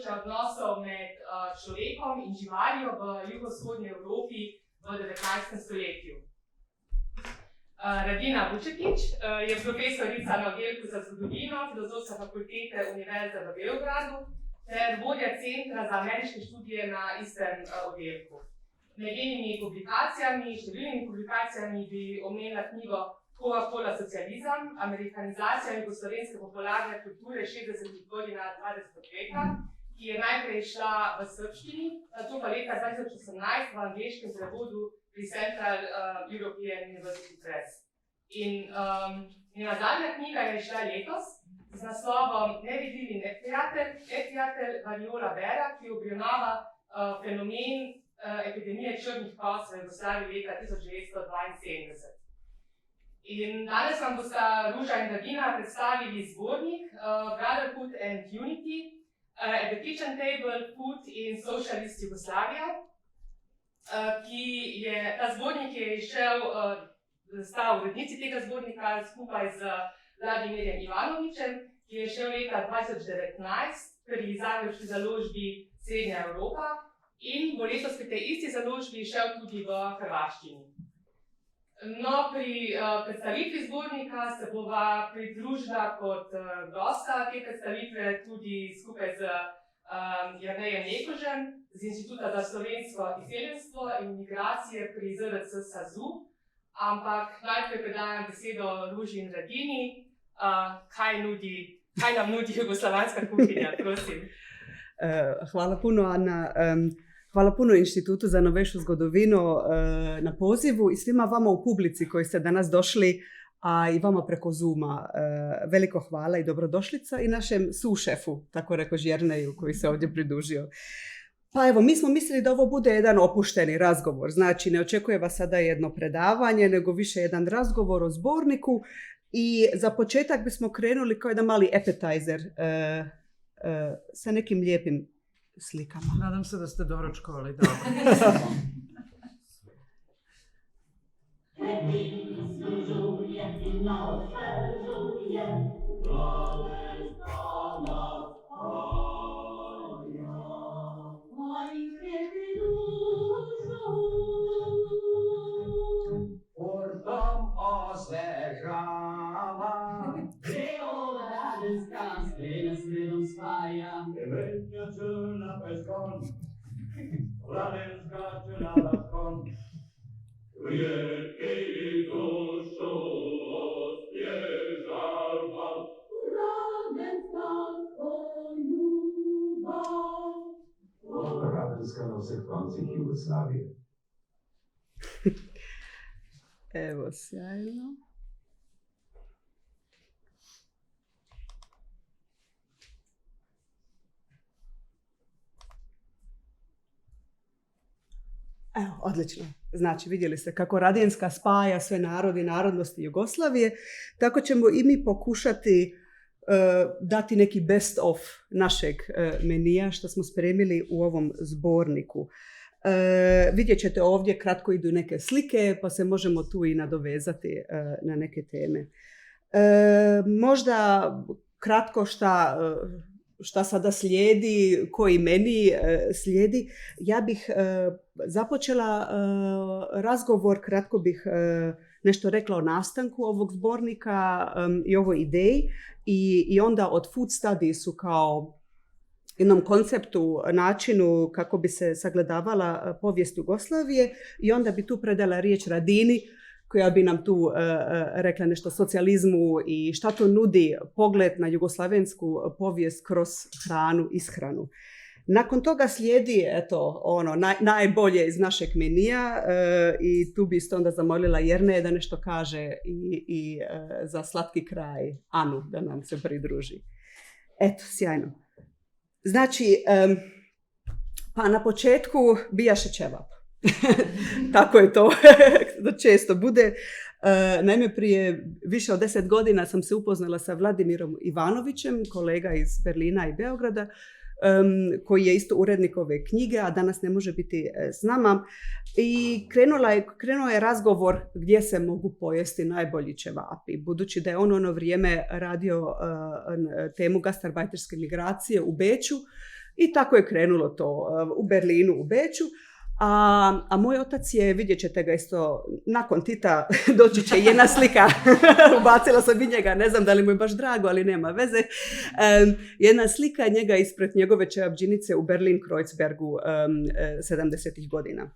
področja odnosov med človekom in živaljo v jugovzhodni Evropi v 19. stoletju. Radina Vučetić je profesorica na oddelku za zgodovino Filozofske fakultete Univerze v Beogradu ter vodja Centra za ameriške študije na istem oddelku. Med njenimi publikacijami, številnimi publikacijami bi omenila knjigo Coca-Cola socializem, amerikanizacija jugoslovenske popularne kulture 60. godina 20. veka, ki je najprej šla v srbščini, nato pa leta 2018 v angleškem prevodu pri Central European University Press. In njena zadnja knjiga je šla letos z naslovom Nevidljivi neprijatelj Variola Vera, ki obravnava fenomen epidemije črnih koz v Jugoslaviji leta 1972. In danes vam bosta Ruža in Radina predstavili zbornik Brotherhood and Unity, at the Kitchen Table, Food in Socialist Jugoslavia, ta zbornik je izšel, sta urednici tega zbornika skupaj z Vladimirjem Ivanovićem, ki je šel leta 2019 pri zagrebški založbi Srednja Evropa in bo letos pri tej isti založbi šel tudi v hrvaščini. No, pri predstavitvi zbornika se bova pridružila kot gosta te predstavitve tudi skupaj z Jernejem Nekožem z Inštituta za slovensko izseljenstvo in migracije pri ZRC SAZU, ampak najprej predajam besedo Ruži in Radini. Kaj nam nudi jugoslovanska kuhinja, prosim. Hvala puno, Ana. Hvala puno Inštitutu za novejšu zgodovinu na pozivu i svima vama u publici koji ste danas došli, a i vama preko Zooma. Veliko hvala i dobrodošlica i našem sušefu, tako reko Jerneju, koji se ovdje pridružio. Pa evo, mi smo mislili da ovo bude jedan opušteni razgovor. Znači, ne očekuje vas sada jedno predavanje, nego više jedan razgovor o zborniku. I za početak bismo krenuli kao jedan mali appetizer sa nekim lijepim slikama. Nadam se da ste doručkovali dobro. Venja crna peskon, Radenska crna laskon. Wielkiej duszą odbieżał wam. Radenska pojuba. Radenska nosek Francik Jugoslavije. Evo, sjajno. Evo, odlično. Znači, vidjeli ste kako Radenska spaja sve narodi i narodnosti Jugoslavije, tako ćemo i mi pokušati dati neki best of našeg menija što smo spremili u ovom zborniku. Vidjet ćete ovdje, kratko idu neke slike, pa se možemo tu i nadovezati na neke teme. Možda kratko šta sada slijedi, koji meni slijedi. Ja bih započela razgovor, kratko bih nešto rekla o nastanku ovog zbornika i ovoj ideji i onda od food studiesu kao jednom konceptu, načinu kako bi se sagledavala povijest Jugoslavije i onda bi tu predala riječ Radini koja bi nam tu rekla nešto o socijalizmu i šta to nudi pogled na jugoslavensku povijest kroz hranu, ishranu. Nakon toga slijedi najbolje iz našeg menija i tu bi isto onda zamolila Jerneje da nešto kaže i za slatki kraj Anu da nam se pridruži. Eto, sjajno. Znači, pa na početku bijaše ćevap. Tako je to da često bude. Naime, prije više od 10 godina sam se upoznala sa Vladimirom Ivanovićem, kolega iz Berlina i Beograda, koji je isto urednik ove knjige, a danas ne može biti s nama. I krenuo je razgovor gdje se mogu pojesti najbolji ćevapi. Budući da je ono vrijeme radio temu gastarbajterske migracije u Beču, I tako je krenulo to u Berlinu, u Beču. A moj otac je, vidjet ćete ga isto, nakon Tita doći će jedna slika, ubacila sam i njega, ne znam da li mu je baš drago, ali nema veze, jedna slika njega ispred njegove čevapdžinice u Berlin-Kreuzbergu 70. godina.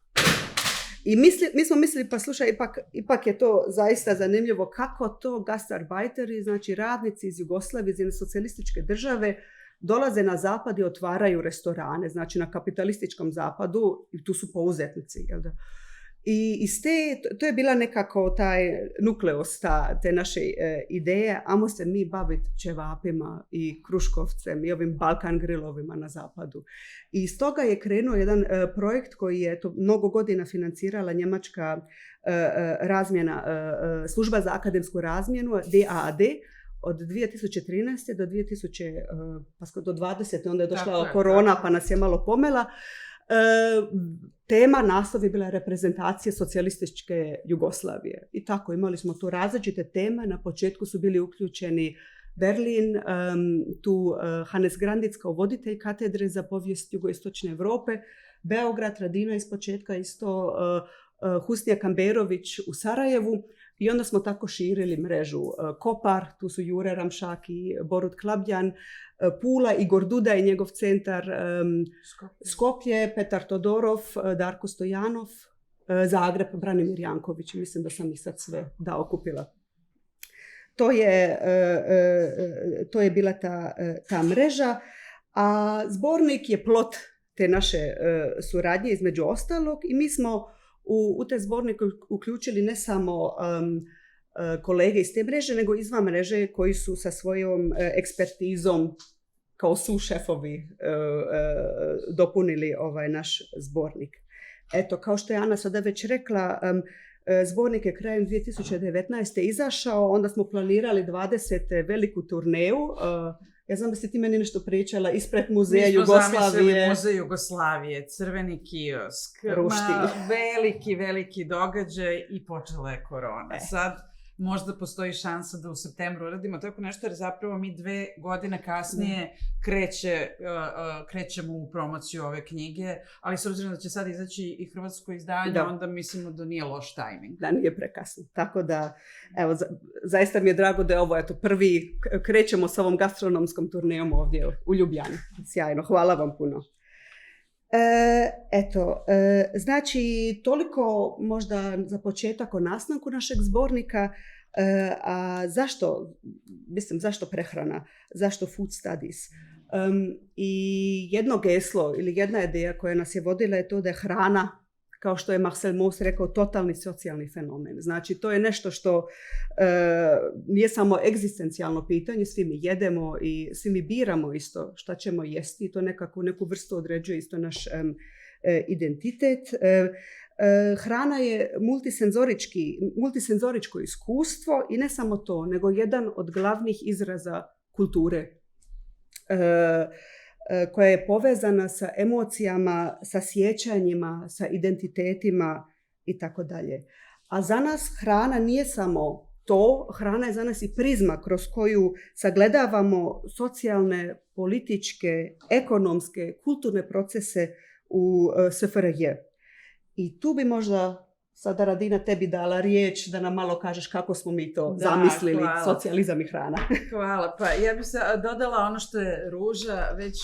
I mi smo mislili, pa slušaj, ipak je to zaista zanimljivo kako to gastarbeiteri, znači radnici iz Jugoslavije, iz jedne socijalističke države, dolaze na zapad i otvaraju restorane, znači na kapitalističkom zapadu, i tu su pouzetnici. Jel da? I to je bila nekako taj nukleus te naše ideje, ajmo se mi baviti ćevapima i kruškovcem i ovim Balkan grilovima na zapadu. I iz toga je krenuo jedan projekt koji je to mnogo godina financirala njemačka razmjena, služba za akademsku razmjenu, DAAD, od 2013. do 2020. Onda je došla korona pa nas je malo pomela. Tema, naslov je bila reprezentacija socijalističke Jugoslavije. I tako, imali smo tu različite teme. Na početku su bili uključeni Berlin, tu Hannes Grandic kao voditelj katedre za povijest jugoistočne Europe, Beograd, Radina iz početka isto, Husnija Kamberović u Sarajevu. I onda smo tako širili mrežu. Kopar, tu su Jure Ramšak i Borut Klabjan, Pula, Igor Duda i njegov centar, Skopje, Petar Todorov, Darko Stojanov, Zagreb, Branimir Janković. Mislim da sam ih sad sve okupila. To je bila ta mreža. A zbornik je plod te naše suradnje između ostalog i mi smo u te zbornike uključili ne samo kolege iz te mreže, nego izvan mreže koji su sa svojom ekspertizom kao sušefovi dopunili ovaj naš zbornik. Eto, kao što je Ana sada već rekla, zbornik je krajem 2019. izašao, onda smo planirali 20. veliku turneju. Ja znam da si ti meni nešto pričala ispred muzeja Jugoslavije. Mi smo zamislili muzej Jugoslavije, crveni kiosk, veliki događaj i počela je korona. Sad možda postoji šansa da u septembru uradimo tako nešto, jer zapravo mi 2 godine kasnije krećemo u promociju ove knjige, ali s obzirom da će sad izaći i hrvatsko izdanje, onda mislimo da nije loš tajming. Da, nije prekasno. Tako da, evo, zaista mi je drago da je ovo prvi, krećemo s ovom gastronomskom turnejom ovdje u Ljubljani. Sjajno, hvala vam puno. Znači, toliko možda za početak o nastanku našeg zbornika. A zašto prehrana? Zašto food studies? I jedno geslo ili jedna ideja koja nas je vodila je to da je hrana, kao što je Marcel Mauss rekao, totalni socijalni fenomen. Znači, to je nešto što nije samo egzistencijalno pitanje, svi mi jedemo i svi mi biramo isto šta ćemo jesti i to neku vrstu određuje isto naš identitet. Hrana je multisenzoričko iskustvo i ne samo to, nego jedan od glavnih izraza kulture koja je povezana sa emocijama, sa sjećanjima, sa identitetima i tako dalje. A za nas hrana nije samo to, hrana je za nas i prizma kroz koju sagledavamo socijalne, političke, ekonomske, kulturne procese u SFRJ. I tu bi možda sada Radina tebi dala riječ da nam malo kažeš kako smo mi to zamislili, hvala. Socijalizam i hrana. Hvala. Pa ja bih se dodala ono što je Ruža već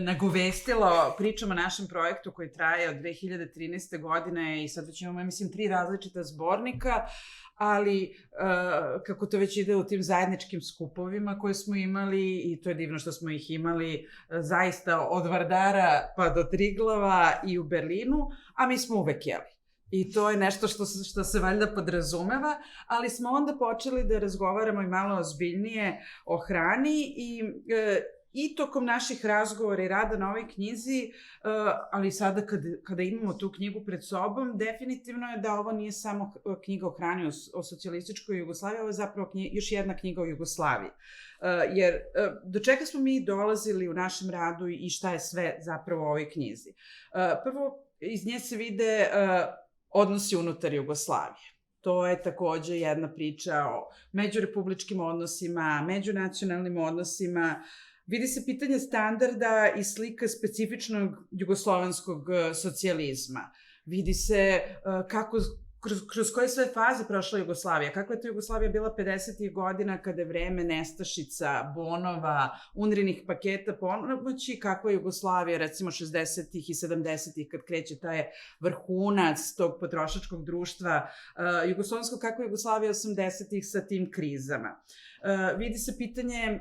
nagovestila pričom o našem projektu koji traje od 2013. godine i sad već imamo, mislim, 3 različita zbornika, ali kako to već ide u tim zajedničkim skupovima koje smo imali, i to je divno što smo ih imali zaista od Vardara pa do Triglava i u Berlinu, a mi smo uvek jeli. I to je nešto što se valjda podrazumeva, ali smo onda počeli da razgovaramo i malo ozbiljnije o hrani i tokom naših razgovora i rada na ovoj knjizi, ali sada kada imamo tu knjigu pred sobom, definitivno je da ovo nije samo knjiga o hrani o socijalističkoj Jugoslaviji, ovo je zapravo još jedna knjiga o Jugoslaviji. Jer do čega smo mi dolazili u našem radu i šta je sve zapravo u ovoj knjizi? Prvo, iz nje se vide odnosi unutar Jugoslavije. To je takođe jedna priča o međurepubličkim odnosima, međunacionalnim odnosima, Vidi se pitanje standarda i slika specifičnog jugoslovenskog socijalizma. Vidi se kako kroz koje sve faze prošla Jugoslavija. Kakva je to Jugoslavija bila 50. godina kada je vreme nestašica, bonova, UNRInih paketa pomoći, kakva je Jugoslavija recimo 60. i 70. kad kreće taj vrhunac tog potrošačkog društva jugoslovenskog, kakva je Jugoslavija 80. sa tim krizama. Vidi se pitanje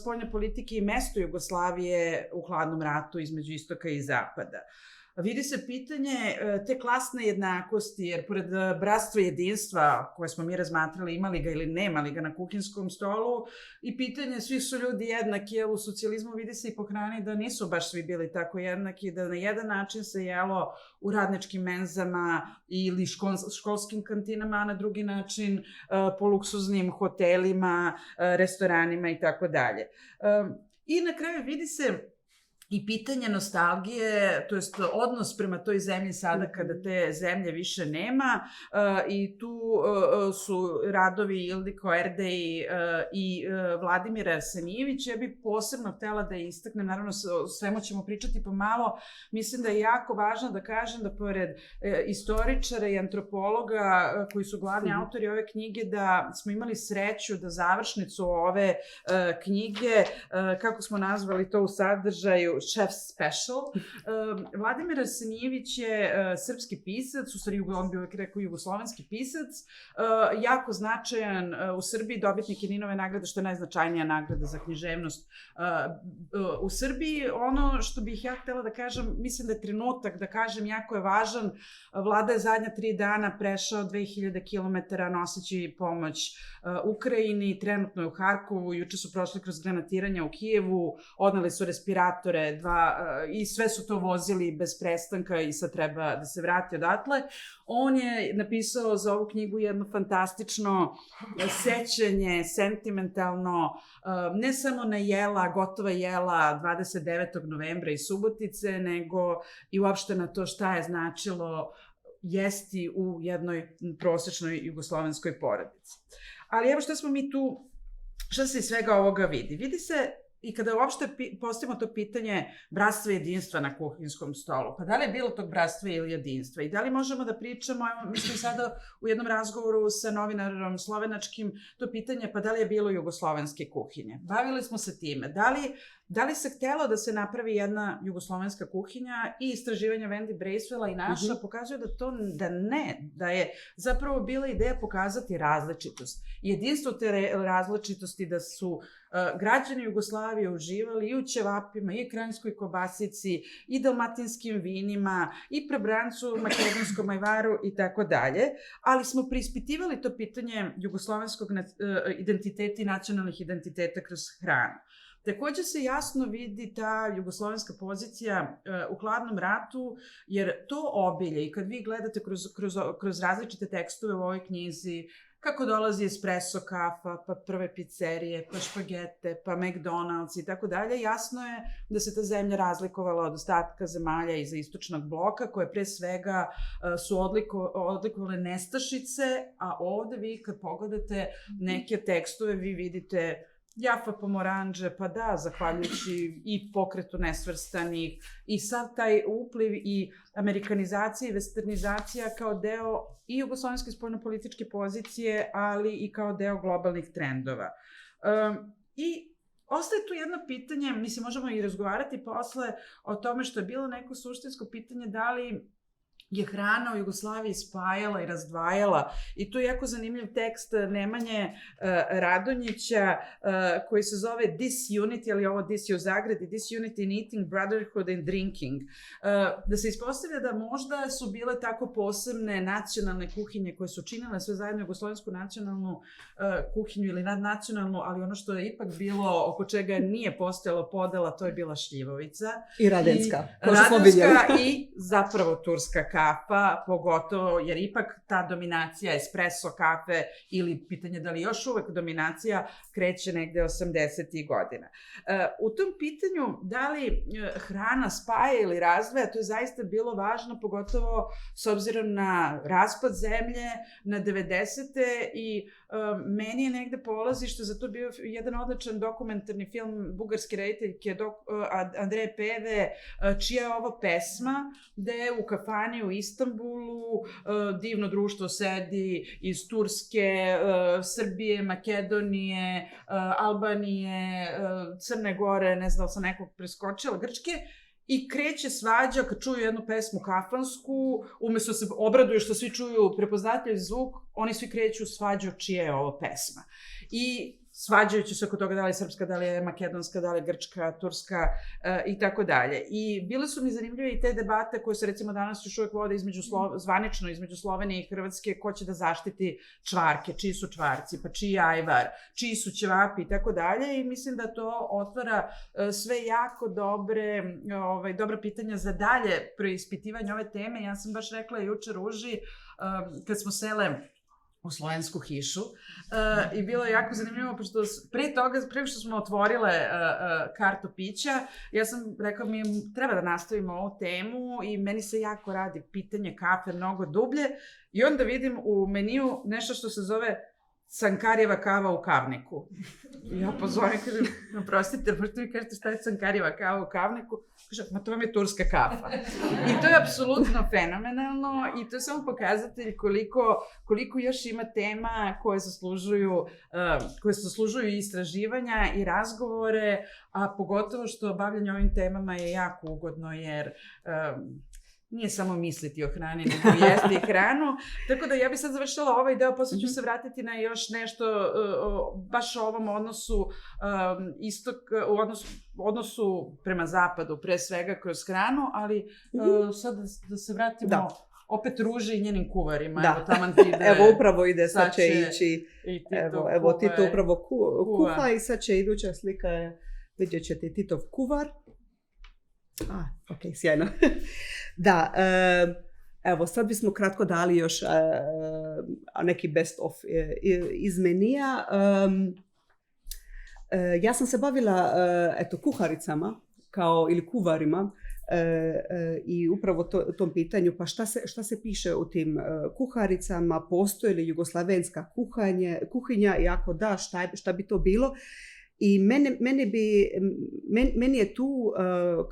spoljne politike i mesto Jugoslavije u hladnom ratu između istoka i zapada. Vidi se pitanje te klasne jednakosti, jer pored bratstva i jedinstva koje smo mi razmatrali, imali ga ili nemali ga na kuhinskom stolu, i pitanje svi su ljudi jednaki, jer u socijalizmu vidi se i po hrani da nisu baš svi bili tako jednaki, da na jedan način se jelo u radničkim menzama ili školskim kantinama, a na drugi način po luksuznim hotelima, restoranima i tako dalje. I na kraju vidi se i pitanje nostalgije, to jest odnos prema toj zemlji sada kada te zemlje više nema, i tu su radovi Ildiko Erdej i Vladimira Arsenijevića. Ja bih posebno htela da istaknem, naravno o svemu ćemo pričati pomalo, mislim da je jako važno da kažem da pored istoričara i antropologa koji su glavni autori ove knjige, da smo imali sreću da završnicu ove knjige, kako smo nazvali to u sadržaju, Chef's Special. Vladimir Arsenijević je srpski pisac, u stvari on bi uvek rekao jugoslovenski pisac, jako značajan u Srbiji, dobitnik Jeninove nagrade, što je najznačajnija nagrada za književnost u Srbiji. Ono što bih ja htela da kažem, mislim da je trenutak da kažem, jako je važan. Vlada je zadnja 3 dana prešao 2000 km noseći pomoć Ukrajini, trenutno je u Harkovu, juče su prošli kroz granatiranja u Kijevu, odneli su respiratore, i sve su to vozili bez prestanka i sad treba da se vrati odatle. On je napisao za ovu knjigu jedno fantastično sećanje, sentimentalno, ne samo na jela, gotova jela 29. novembra iz Subotice, nego i uopšte na to šta je značilo jesti u jednoj prosečnoj jugoslovenskoj porodici. Ali evo šta smo mi tu, šta se iz svega ovoga vidi? Vidi se i kada uopšte postavimo to pitanje bratstva i jedinstva na kuhinskom stolu, pa da li je bilo tog bratstva ili jedinstva i da li možemo da pričamo, mislim sada u jednom razgovoru sa novinarom slovenačkim, to pitanje, pa da li je bilo jugoslovenske kuhinje? Bavili smo se time. Da li se htelo da se napravi jedna jugoslovenska kuhinja, i istraživanja Wendy Bracewella i naša pokazuju da je zapravo bila ideja pokazati različitost. Jedinstvo te različitosti, da su građani Jugoslavije uživali i u ćevapima, i kranjskoj kobasici, i dalmatinskim vinima, i prebrancu, makedonskom ajvaru i tako dalje, ali smo preispitivali to pitanje jugoslovenskog identiteta i nacionalnih identiteta kroz hranu. Takođe se jasno vidi ta jugoslovenska pozicija u hladnom ratu, jer to obilje, i kad vi gledate kroz različite tekstove u ovoj knjizi, kako dolazi espresso kafa, pa prve pizzerije, pa špagete, pa McDonald's i tako dalje, jasno je da se ta zemlja razlikovala od ostatka zemalja iz istočnog bloka, koje pre svega su odlikovale nestašice, a ovde vi kad pogledate neke tekstove, vi vidite Jaffa Pomoranđe, pa da, zahvaljujući i pokretu nesvrstanih, i sav taj upliv i amerikanizacija i westernizacija kao deo i jugoslovenske spoljnopolitičke pozicije, ali i kao deo globalnih trendova. I ostaje tu jedno pitanje, mislim, možemo i razgovarati posle o tome što je bilo neko suštinsko pitanje, da li je hrana u Jugoslaviji spajala i razdvajala. I tu je jako zanimljiv tekst Nemanje Radonjića koji se zove Disunity, ali ovo dis je u zagradi, Disunity in Eating, Brotherhood and Drinking. Da se ispostavlja da možda su bile tako posebne nacionalne kuhinje koje su činile sve zajedno jugoslovensku nacionalnu kuhinju ili nadnacionalnu, ali ono što je ipak bilo, oko čega nije postojala podela, to je bila šljivovica. I radenska. Radenska i zapravo turska kafa. kafa, pogotovo jer ipak ta dominacija espresso kafe ili pitanje da li još uvek dominacija kreće negde 80. godina. U tom pitanju da li hrana spaja ili razdvaja, to je zaista bilo važno, pogotovo s obzirom na raspad zemlje, na 90. i meni je negde polazište, za to bio jedan odličan dokumentarni film bugarske rediteljke Andreje Peve, čija je ovo pesma, gde u kafani u Istanbulu divno društvo sedi iz Turske, Srbije, Makedonije, Albanije, Crne Gore, ne znam da sam nekog preskočila, Grčke, i kreće svađa kad čuju jednu pesmu kafansku, umesto se obraduju što svi čuju prepoznatljiv zvuk, oni svi kreću svađu čija je ovo pesma. I svađajući se oko toga da li je srpska, da li je makedonska, da li je grčka, turska i tako dalje. I bile su mi zanimljive i te debate koje se recimo danas još uvek vode zvanično između Slovenije i Hrvatske, ko će da zaštiti čvarke, čiji su čvarci, pa čiji je ajvar, čiji su ćevapi i tako dalje. I mislim da to otvara sve jako dobra pitanja za dalje preispitivanje ove teme. Ja sam baš rekla juče Ruži, kad smo sele u slovensku hišu i bilo je jako zanimljivo, pošto pre što smo otvorile kartu pića, ja sam rekla mi treba da nastavimo ovu temu i meni se jako radi pitanje kafe mnogo dublje i onda vidim u meniju nešto što se zove Cankarjeva kava u kavniku. I ja pozovem, kažem, prostite, možete mi kažete šta je Cankarjeva kava u kavniku? Kažem, ma to vam je turska kafa. I to je apsolutno fenomenalno i to je samo pokazatelj koliko još ima tema koje zaslužuju istraživanja i razgovore, a pogotovo što bavljanje ovim temama je jako ugodno jer nije samo misliti o hrani, nego jesti i hranu. Tako da ja bih sad završila ovaj deo, posle ću se vratiti na još nešto baš o ovom odnosu odnosu prema zapadu, pre svega kroz hranu, ali sad da se vratimo opet Ruži i njenim kuvarima. Da. Evo taman ti ide. Evo upravo ide, sad će ići. Evo Tito upravo kuha i sad će iduća slika, vidjet ćete Titov kuvar. Ok, sjajno. Da, evo sad bismo kratko dali još neki best of iz menija. Ja sam se bavila kuharicama ili kuvarima i upravo tom pitanju, pa šta se piše u tim kuharicama, postoji li jugoslavenska kuhinja i ako da, šta bi to bilo? I meni je tu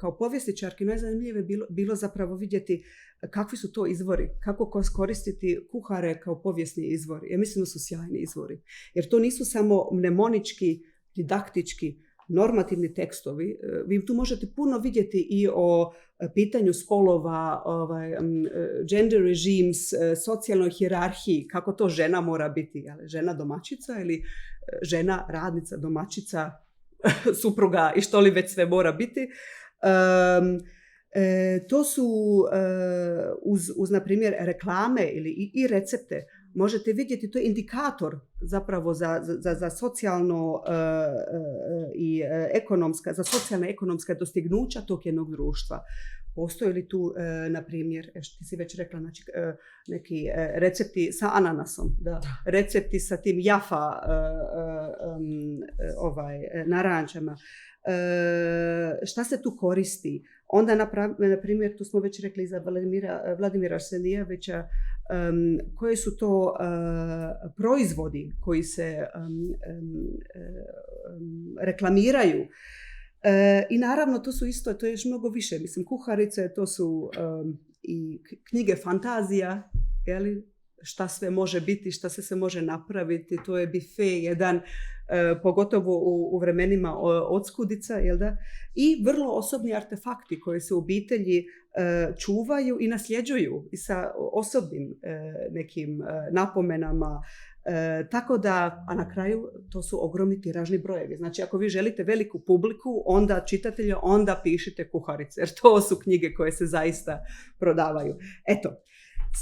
kao povjesničarki najzanimljivije bilo zapravo vidjeti kakvi su to izvori, kako koristiti kuhare kao povijesni izvori. Ja mislim da su sjajni izvori. Jer to nisu samo mnemonički, didaktički, normativni tekstovi. Vi tu možete puno vidjeti i o pitanju spolova, gender regimes, socijalnoj hijerarhiji, kako to žena mora biti. Žena domaćica ili žena radnica, domaćica, supruga i što li već sve mora biti. To su uz na primjer reklame i recepte. Možete vidjeti, to je indikator zapravo za socijalno i ekonomska, za socijalna ekonomska dostignuća tog jednog društva. Postoje li tu, na primjer, ti si već rekla, znači, neki recepti sa ananasom, recepti sa tim jafa narančama. Šta se tu koristi? Onda, na primjer, tu smo već rekli za Vladimira Arsenijevića, koji su to proizvodi koji se reklamiraju. I naravno, to su isto, to je još mnogo više. Mislim, kuharice, to su i knjige fantazija, šta sve može biti, šta se može napraviti. To je bife jedan, pogotovo u vremenima odskudica, jel da? I vrlo osobni artefakti koji se u obitelji čuvaju i nasljeđuju i sa osobnim nekim napomenama. Tako da, a na kraju to su ogromni tiražni brojevi. Znači, ako vi želite veliku publiku, onda čitatelje, onda pišite kuharice, jer to su knjige koje se zaista prodavaju. Eto,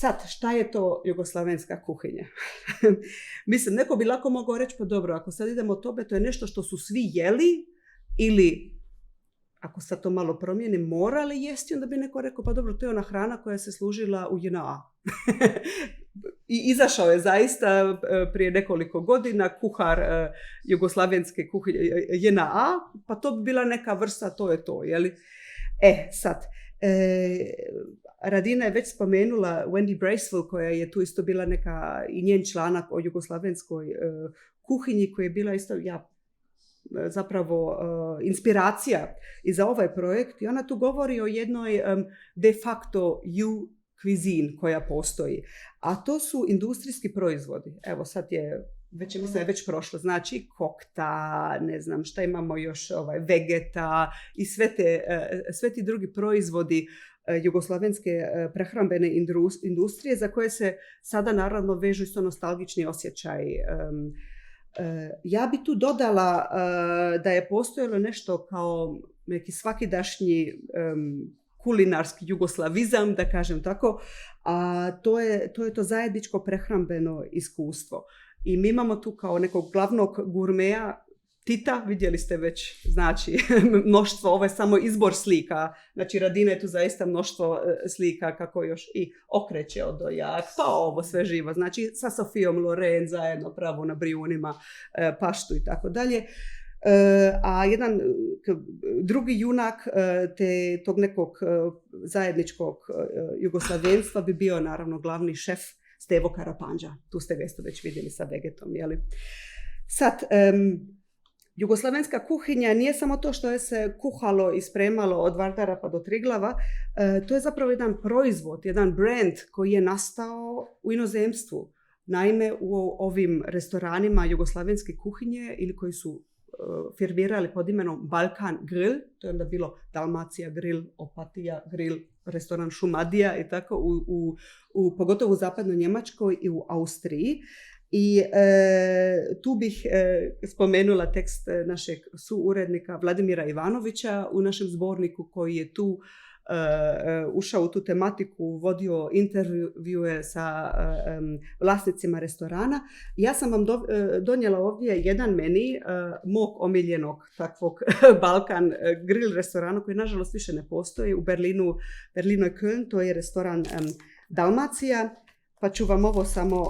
sad, šta je to jugoslavenska kuhinja? Mislim, neko bi lako mogao reći, pa dobro, ako sad idemo o tome, to je nešto što su svi jeli ili ako sad to malo promijeni, morali jesti, onda bi neko rekao, pa dobro, to je ona hrana koja se služila u JNA. I izašao je zaista prije nekoliko godina kuhar jugoslavenske kuhinje JNA, pa to bi bila neka vrsta, to je to, jeli? Sad, Radina je već spomenula Wendy Bracewell, koja je tu isto bila neka, i njen članak o jugoslavenskoj kuhinji, koja je bila isto, zapravo inspiracija i za ovaj projekt. I ona tu govori o jednoj de facto cuisine koja postoji. A to su industrijski proizvodi. Evo sad je, mislim je već prošlo, znači kokta, ne znam šta imamo još, vegeta i sve ti drugi proizvodi jugoslavenske prehrambene industrije za koje se sada naravno vežu isto nostalgični osjećaj. Ja bi tu dodala da je postojalo nešto kao neki svakidašnji kulinarski jugoslavizam, da kažem tako, a to je to zajedničko prehrambeno iskustvo. I mi imamo tu kao nekog glavnog gurmeja Tita, vidjeli ste već, znači, mnoštvo, ovo je samo izbor slika, znači Radina je tu zaista mnoštvo slika kako još i okreće od dojak, pa ovo sve živo, znači sa Sofijom Loren zajedno pravo na Brijunima, paštu i tako dalje. A jedan drugi junak tog nekog zajedničkog jugoslavenstva bi bio naravno glavni šef Stevo Karapandža. Tu ste ga isto već vidjeli sa vegetom, jeli? Sad, jugoslavenska kuhinja nije samo to što je se kuhalo i spremalo od Vardara pa do Triglava, to je zapravo jedan proizvod, jedan brand koji je nastao u inozemstvu. Naime, u ovim restoranima jugoslavenske kuhinje ili koji su firmirali pod imenom Balkan Grill, to je onda bilo Dalmacija Grill, Opatija Grill, restoran Šumadija i tako, pogotovo u zapadnoj Njemačkoj i u Austriji. I tu bih spomenula tekst našeg suurednika Vladimira Ivanovića u našem zborniku koji je tu ušao u tu tematiku, vodio intervjue sa vlasnicima restorana. Ja sam vam donijela ovdje jedan meni mog omiljenog takvog Balkan grill restorana koji nažalost više ne postoji u Berlinu i Köln, to je restoran Dalmacija, pa ću vam ovo samo.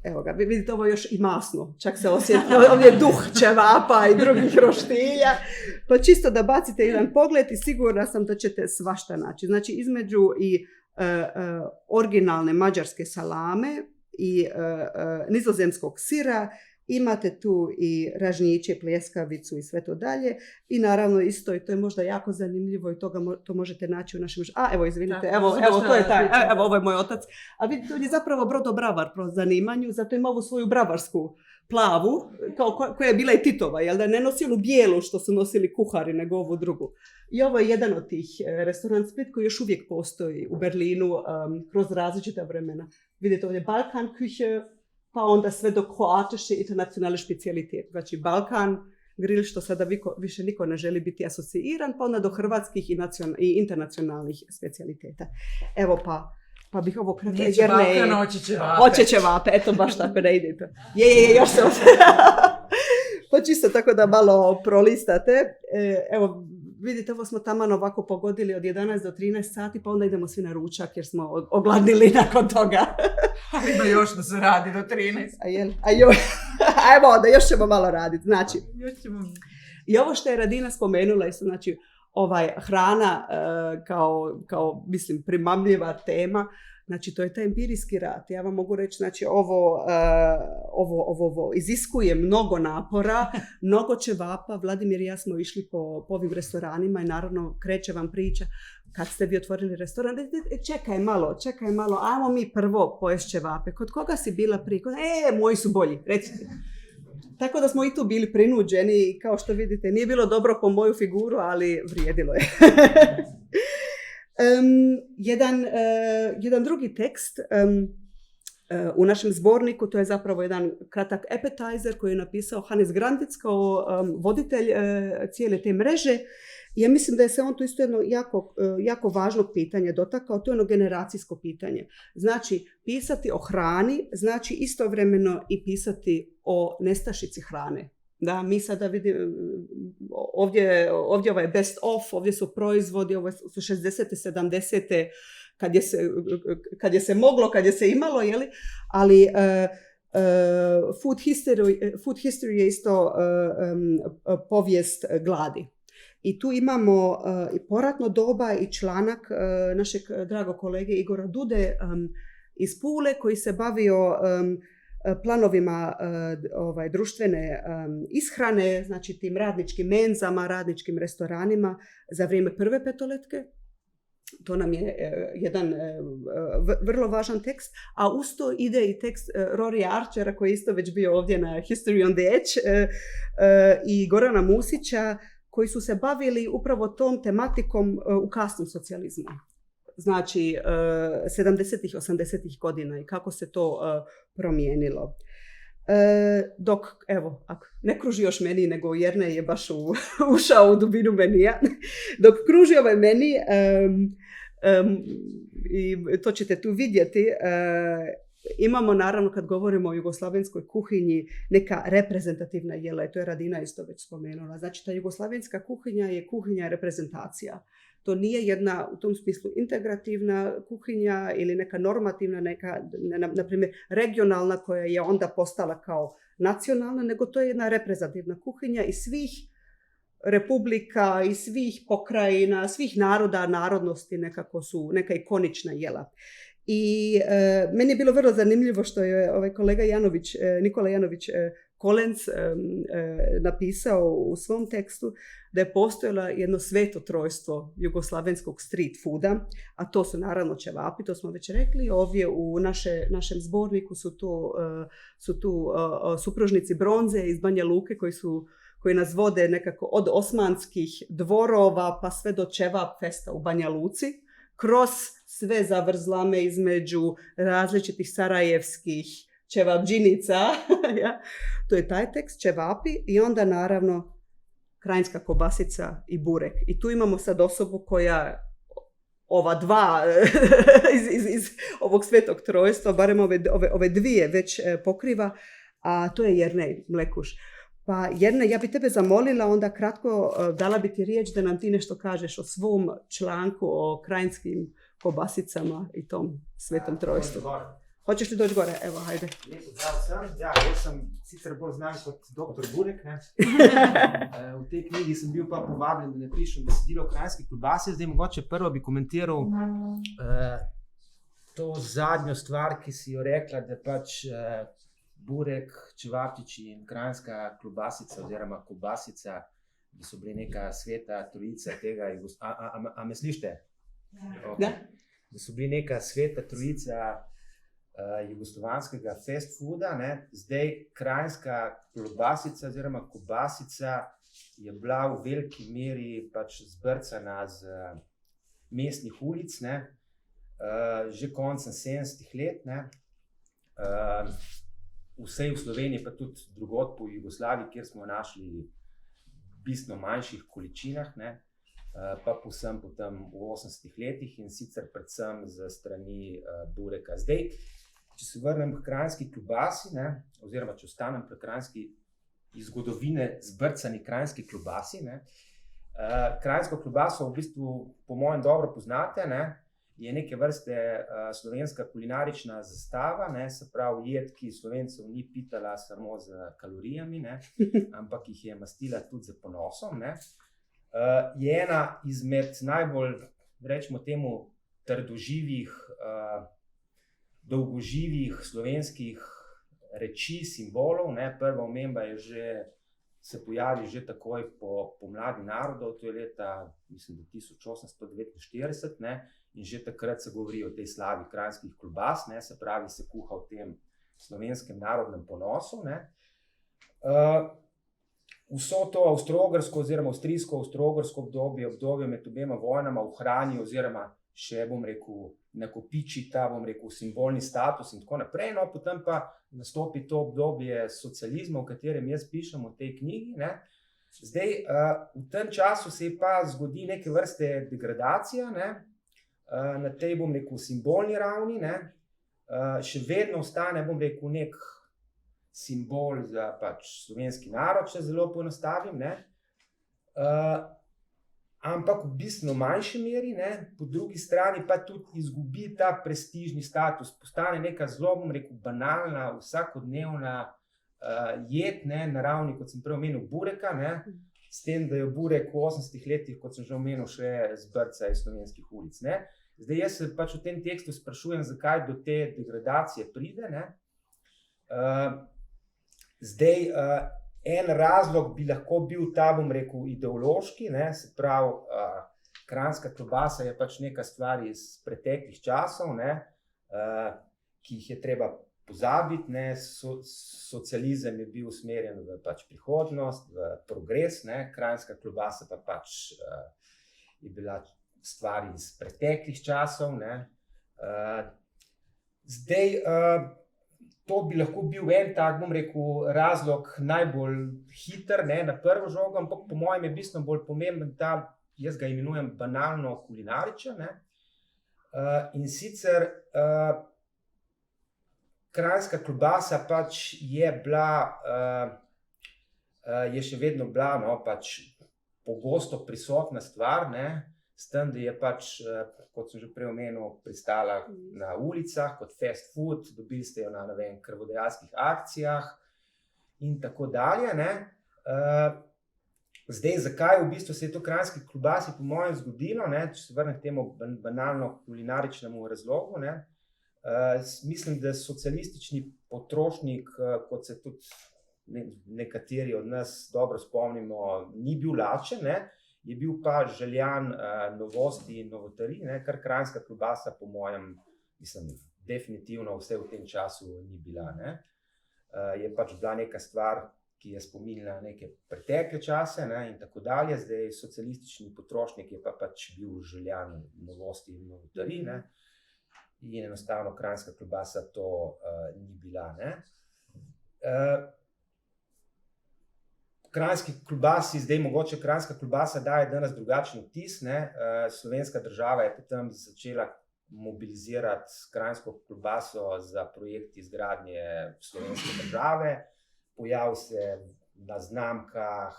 Evo ga, vidite, ovo još i masno, čak se osjeti, ovdje je duh ćevapa i drugih roštilja, pa čisto da bacite jedan pogled i sigurna sam da ćete svašta naći. Znači, između i originalne mađarske salame i nizozemskog sira, imate tu i ražnjiće, pljeskavicu i sve to dalje. I naravno isto, i to je možda jako zanimljivo i to možete naći u našem. Evo, izvinite, evo to je taj, evo ovo je moj otac. A vidite, on je zapravo brodobravar po zanimanju, zato ima ovu svoju bravarsku plavu, koja je bila i Titova, jel da ne nosi onu bijelu što su nosili kuhari, nego ovu drugu. I ovo je jedan od tih restoran Split koji još uvijek postoji u Berlinu kroz različita vremena. Vidite ovdje Balkan Küche, pa onda sve do kroatische internacionalne specijalitete. Znači Balkan grill, što sada više niko ne želi biti asociiran, pa onda do hrvatskih i internacionalnih specijaliteta. Evo pa bih ovo kratko. Neće Balkan, hoće ćevape. Eto baš tako ne idete. Još se pa čisto tako da malo prolistate. Evo, vidite, ovo smo taman ovako pogodili od 11 do 13 sati, pa onda idemo svi na ručak jer smo ogladnili nakon toga. Ali ima još da se radi do 13. Ajmo onda, još ćemo malo raditi. Znači, i ovo što je Radina spomenula, znači hrana kao mislim, primamljiva tema, znači to je taj empirijski rad. Ja vam mogu reći, znači ovo iziskuje mnogo napora, mnogo ćevapa. Vladimir i ja smo išli po ovim restoranima i naravno kreće vam priča. Kad ste vi otvorili restoran, čekaj malo, ajmo mi prvo pojest ćevape. Kod koga si bila prije? Moji su bolji, recite. Tako da smo i tu bili prinuđeni i kao što vidite, nije bilo dobro po moju figuru, ali vrijedilo je. Jedan drugi tekst u našem zborniku, to je zapravo jedan kratak appetizer koji je napisao Hannes Grantitz kao voditelj cijele te mreže. Ja mislim da je se on tu isto jedno jako važno pitanje dotakao, to je ono generacijsko pitanje. Znači, pisati o hrani, znači istovremeno i pisati o nestašici hrane. Da, mi sada vidimo, ovdje ovaj best of, ovdje su proizvodi, ovo su 60. 70. kad je se moglo, kad je se imalo, jeli? Ali food history je isto povijest gladi. I tu imamo i poratno doba i članak našeg dragog kolege Igora Dude iz Pule koji se bavio planovima društvene ishrane, znači tim radničkim menzama, radničkim restoranima za vrijeme prve petoletke. To nam je jedan vrlo važan tekst, a uz to ide i tekst Rory Archera koji je isto već bio ovdje na History on the Edge i Gorana Musića koji su se bavili upravo tom tematikom u kasnom socijalizmu. Znači 70-ih, 80-ih godina i kako se to promijenilo. Dok, evo, ne kruži još meni, nego Jernej je baš ušao u dubinu menija. Dok kruži ovaj meni, i to ćete tu vidjeti, imamo naravno kad govorimo o jugoslavenskoj kuhinji neka reprezentativna jela i to je Radina isto već spomenula. Znači ta jugoslavenska kuhinja je kuhinja reprezentacija. To nije jedna u tom smislu integrativna kuhinja ili neka normativna, neka na primjer regionalna koja je onda postala kao nacionalna, nego to je jedna reprezentativna kuhinja iz svih republika, iz svih pokrajina, svih naroda, narodnosti nekako su neka ikonična jela. I meni je bilo vrlo zanimljivo što je ovaj kolega Nikola Janović Kolenc napisao u svom tekstu da je postojalo jedno sveto trojstvo jugoslavenskog street fooda, a to su naravno ćevapi, to smo već rekli. Ovdje u našem zborniku su tu supružnici bronze iz Banja Luke koji nas vode nekako od osmanskih dvorova pa sve do ćevap festa u Banja Luci, kroz sve zavrzlame između različitih sarajevskih ćevapdžinica. Ja. To je taj tekst, ćevapi, i onda naravno krajinska kobasica i burek. I tu imamo sad osobu koja ova dva iz ovog svetog trojstva, barem ove dvije već pokriva, a to je Jernej Mlekuš. Pa Jernej, ja bi tebe zamolila onda kratko, dala bi ti riječ da nam ti nešto kažeš o svom članku o krajinskim kobasicama i tom svetom trojstvu. Hoćeš li doći gore? Evo, hajde. Lepo, zdrav sem. Ja, jaz sem sicer bolj znan kot dr. Burek. Ne? V tej knjigi sem bil pa povabljen, da napišem besedilo o krajinski klobasi. Zdaj mogoče prvo bi komentiral to zadnjo stvar, ki si jo rekla, da pač burek, ćevapčiči in krajinska klobasica oziroma kobasica, da so bili neka sveta trojica tega. A me slišite? Okay. Da so bili neka sveta trojica jugoslovanskega fast fooda, ne? Zdaj krajinska klobasica oziroma kobasica je bila v veliki meri pač zbrcana z mestnih ulic, ne? Že koncem 70-ih let, ne? Vsej v Sloveniji, pa tudi drugod po Jugoslaviji, kjer smo našli v bistveno manjših količinah, ne? Pa povsem potem v 80-ih letih in sicer predvsem z strani bureka. Zdaj, če se vrnem k krajinski klobasi, ne, oziroma če ostanem pri krajinski iz zgodovine zbrcani krajinski klobasi, ne, krajinsko klobaso v bistvu po mojem dobro poznate, ne, je neke vrste slovenska kulinarična zastava, ne, se pravi jed, ki Slovencev ni pitala samo z kalorijami, ne, ampak jih je mastila tudi z ponosom, ne. Je ena izmed najbolj, rečemo temu, trdoživih, dolgoživih slovenskih reči, simbolov, ne. Prva omemba se pojavi že takoj po Pomladi narodov, to je leta, mislim, 1849, ne, in že takrat se govori o tej slavi krajinskih klobas, ne, se pravi, se kuha v tem slovenskem narodnem ponosu, ne. Vso to avstro-ogrsko oziroma avstrijsko-avstro-ogrsko obdobje med obema vojnama ohrani oziroma še, bom rekel, nakopiči ta, bom rekel, simbolni status in tako naprej. No, potem pa nastopi to obdobje socializma, o katerem jaz pišem v tej knjigi, ne. Zdaj, v tem času se pa zgodi neke vrste degradacija, ne, na tej, bom rekel, simbolni ravni, ne. Še vedno ostane, bom rekel, simbol za pač slovenski narod, če zelo poenostavim, ne. Ampak v bistveno manjši meri, ne, po drugi strani pa tudi izgubi ta prestižni status, postane neka zelo, bom rekel, banalna, vsakodnevna jed, ne, na ravni, kot sem prej omenil, bureka, ne, s tem, da je burek v 80 letih, kot sem že omenil, še zbrca iz slovenskih ulic, ne. Zdaj jaz se pač v tem tekstu sprašujem, zakaj do te degradacije pride, ne. Zdaj, en razlog bi lahko bil ta, bom rekel, ideološki, ne, se pravi, kranjska klobasa je pač neka stvar iz preteklih časov, ne, ki jih je treba pozabiti, ne, socializem je bil usmerjen v pač prihodnost, v progres, ne, kranjska klobasa pa pač je bila stvar iz preteklih časov, ne. Zdaj, to bi lahko bil en tak, bom rekel, razlog najbolj hiter, ne, na prvo žogo, ampak po mojem je bistveno bolj pomemben ta, jaz ga imenujem banalno kulinaričen, ne. In sicer kranjska klobasa pač je bila, je še vedno bila, no, pač pogosto prisotna stvar, ne, s tem, da je pač, kot sem že prej omenil, pristala na ulicah kot fast food, dobili ste jo na, ne vem, krvodajalskih akcijah in tako dalje, ne. Zdaj, zakaj v bistvu se je to kranjski klobasi po mojem zgodilo, ne, če se vrnem k temu banalno kulinaričnemu razlogu, ne. Mislim, da socialistični potrošnik, kot se tudi nekateri od nas dobro spomnimo, ni bil lačen, ne. Je bil pa željan novosti in novotarij, ne, kar kranjska klobasa po mojem, mislim, definitivno vse v tem času ni bila, ne. Je pač bila neka stvar, ki je spominjala neke pretekle čase, ne, in tako dalje. Zdaj, socialistični potrošnik je pa pač bil željan novosti in novotarij, ne, in enostavno kranjska klobasa to ni bila, ne. Kranjski klobasi, zdaj mogoče kranjska klobasa daje danes drugačen vtis, ne. Slovenska država je potem začela mobilizirati kranjsko klobaso za projekt izgradnje slovenske države. Pojavi se na znamkah,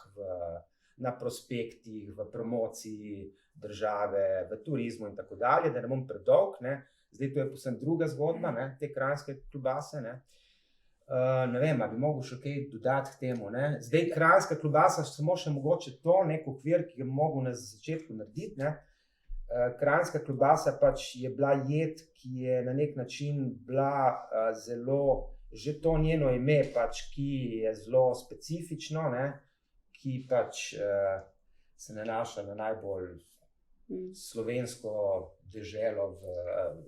na prospektih, v promociji države, v turizmu in tako dalje, da ne bom predolg, ne. Zdaj to je povsem druga zgodba, ne, te kranjske klobase, ne. Ne vem, ali bi mogel še kaj dodati k temu, ne. Zdaj, kranjska klobasa, samo še mogoče to, nek okvir, ki ga bi mogel na začetku narediti, ne. Kranjska klobasa pač je bila jed, ki je na nek način bila zelo, že to njeno ime pač, ki je zelo specifično, ne, ki pač se nanaša na najbolj slovensko deželo v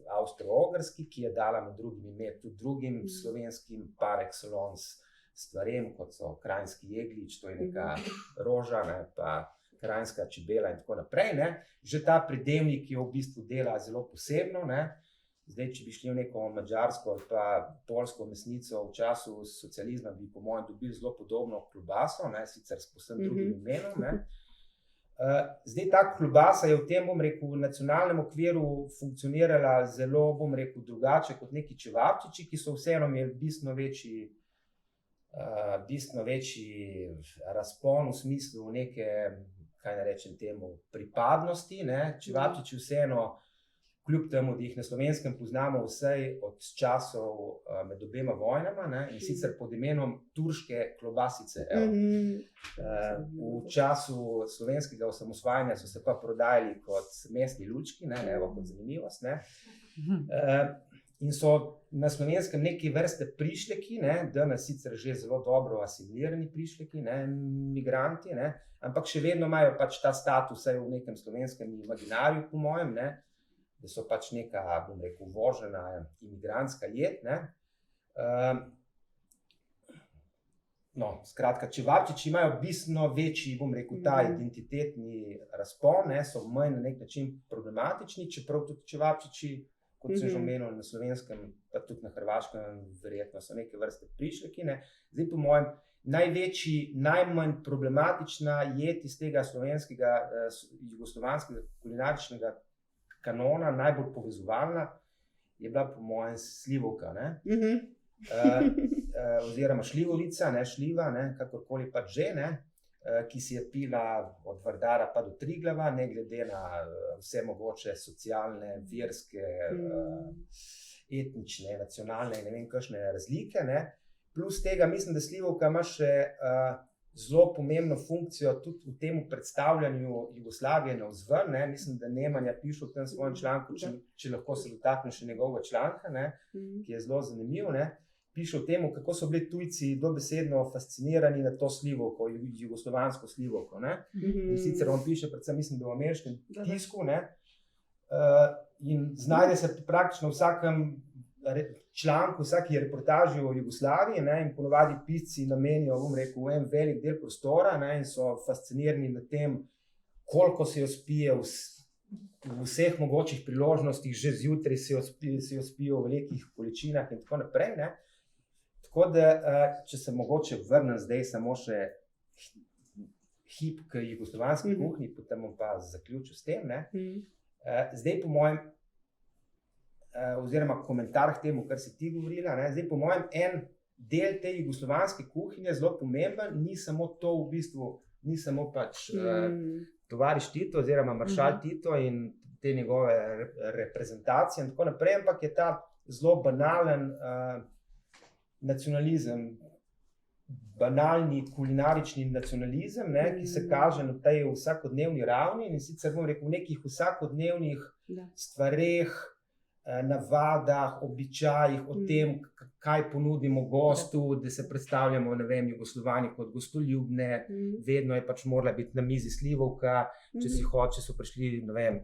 Avstro-Ogrski, ki je dala med drugim ime tudi drugim slovenskim par excellence stvarem, kot so kranjski jeglič, to je neka roža, ne, pa kranjska čebela in tako naprej, ne. Že ta pridevnik jo v bistvu dela zelo posebno, ne. Zdaj, če bi šli v neko madžarsko ali pa poljsko mesnico v času socializma, bi po mojem dobili zelo podobno klobaso, ne, sicer s povsem drugim imenom, ne. Zdaj, ta klobasa je v tem, bom rekel, v nacionalnem okviru funkcionirala zelo, bom rekel, drugače kot neki čevapčiči, ki so vseeno imeli bistveno večji razpon v smislu neke, kaj naj rečem temu, pripadnosti, ne. Čevapčiči vseeno, kljub temu, da jih na Slovenskem poznamo vsaj od časov med obema vojnama, ne, in sicer pod imenom turške klobasice, v času slovenskega osamosvajanja so se pa prodajali kot mestni lučki, ne, evo kot zanimivost, ne. In so na Slovenskem neke vrste prišleki, ne, danes sicer že zelo dobro asimilirani prišleki, ne, migranti, ne, ampak še vedno imajo pač ta status, vsaj v nekem slovenskem imaginarju, po mojem, ne, da so pač neka, bom rekel, uvožena imigrantska jed, ne. No, skratka, čevapčiči imajo bistveno večji, bom rekel, ta identitetni razpon, ne, so manj na nek način problematični, čeprav tudi čevapčiči, kot sem že omenil, na Slovenskem, pa tudi na Hrvaškem, verjetno so neke vrste prišleki, ne. Zdaj, po mojem, najmanj problematična jed iz tega slovenskega, jugoslovanskega kulinaričnega kanona, najbolj povezovalna, je bila po mojem slivovka, ne. oziroma šljivovica, ne šljiva, ne, kakorkoli pač že, ne, ki si je pila od Vardara pa do Triglava, ne glede na vse mogoče socialne, verske, etnične, nacionalne in ne vem kakšne razlike. Ne. Plus tega mislim, da slivovka ima še zelo pomembno funkcijo tudi v tem predstavljanju Jugoslavije navzven. Ne. Mislim, da Nemanja piše v tem svojem članku, če lahko se dotakne še njegovega članka, ne, ki je zelo zanimiv. Ne. Piše o tem, kako so bili tujci dobesedno fascinirani na to slivovko, jugoslovansko slivovko. Ne. In sicer on piše predvsem, mislim, da v ameriškem tisku, ne, in znajde se praktično v vsakem članku, vsaki reportaži o Jugoslaviji, ne, in ponovadi pisci namenijo, bom rekel, en velik del prostora, ne, in so fascinirani nad tem, koliko se jo spije v vseh mogočih priložnostih, že zjutraj se jo spijo v velikih količinah in tako naprej. Ne. Tako da, če se mogoče vrnem zdaj samo še hip k jugoslovanski kuhinji, potem bom pa zaključil s tem. Ne. Zdaj po mojem, oziroma komentar k temu, kar si ti govorila, ne, zdaj po mojem en del te jugoslovanske kuhinje zelo pomemben, ni samo to v bistvu, ni samo pač tovariš Tito oziroma maršal Tito in te njegove reprezentacije in tako naprej, ampak je ta zelo banalen nacionalizem, banalni kulinarični nacionalizem, ne, ki se kaže na tej vsakodnevni ravni in sicer bom rekel v nekih vsakodnevnih stvareh, navadah, običajih, o tem, kaj ponudimo gostu, da se predstavljamo, ne vem, Jugoslovani kot gostoljubne, vedno je pač morala biti na mizi slivovka, če so prišli, ne vem,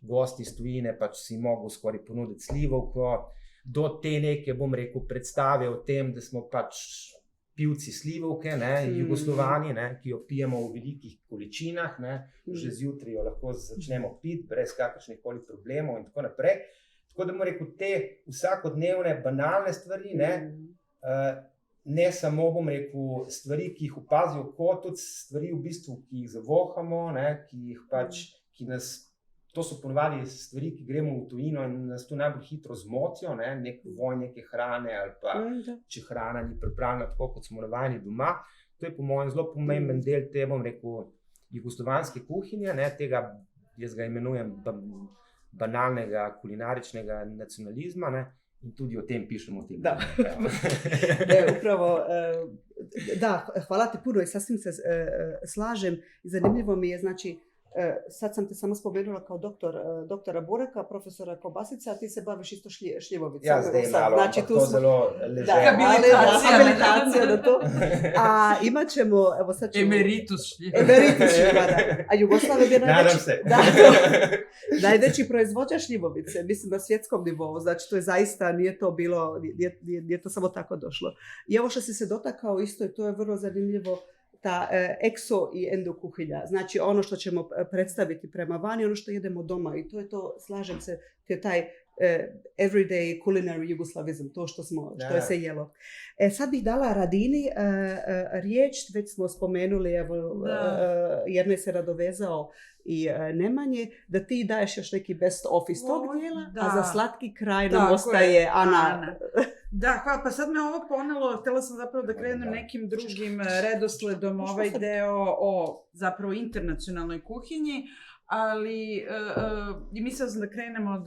gosti iz tujine, pač si mogel skoraj ponuditi slivovko, do te neke, bom rekel, predstave o tem, da smo pač pivci slivovke, ne, Jugoslovani, ne, ki jo pijemo v velikih količinah, ne, že zjutraj jo lahko začnemo piti, brez kakršnih koli problemov in tako naprej. Tako da bom rekel, te vsakodnevne banalne stvari, ne samo, bom rekel, stvari, ki jih opazi oko, tudi stvari v bistvu, ki jih zavohamo, ne, ki jih pač, ki nas, to so ponovadi stvari, ki gremo v tujino in nas tu najbolj hitro zmotijo, ne, nek voj neke hrane ali pa če hrana ni pripravljena tako, kot smo navajeni doma. To je po mojem zelo pomemben del te, bom rekel, jugoslovanske kuhinje, ne, tega, jaz ga imenujem banalnega kulinaričnega nacionalizma, ne, in tudi o tem pišemo v tem. Da, upravo, da, hvala ti puno i sasvim se slažem. Zanimljivo mi je, znači, sad sam te samo spomenula kao doktora Bureka, profesora Kobasica, a ti se baviš isto šljivovicom. Ja, zdaj malo, znači, to zelo ležero. Habilitacija na to. A imat ćemo, evo sad ćemo... Emeritus šljiva. Emeritus šljiva, da. A Jugoslavia je Nadam se. najveći proizvođač šljivovice, mislim na svjetskom nivou, znači to je zaista, nije to bilo, nije to samo tako došlo. I ovo što si se dotakao isto, i to je vrlo zanimljivo, ta ekso i endo kuhinja, znači ono što ćemo predstaviti prema vani, ono što jedemo doma i to je to, slažem se, to je taj everyday culinary jugoslavizam, to što je se jelo. Sad bih dala Radini riječ, već smo spomenuli, evo, Jernej se radovezao i Nemanje, da ti daješ još neki best of iz tog dijela, a za slatki kraj nam ostaje Ana. Da, hvala. Pa sad me ovo ponelo, htjela sam zapravo da krenem nekim drugim redosledom, ovaj deo o zapravo internacionalnoj kuhinji, ali mislila sam da krenemo od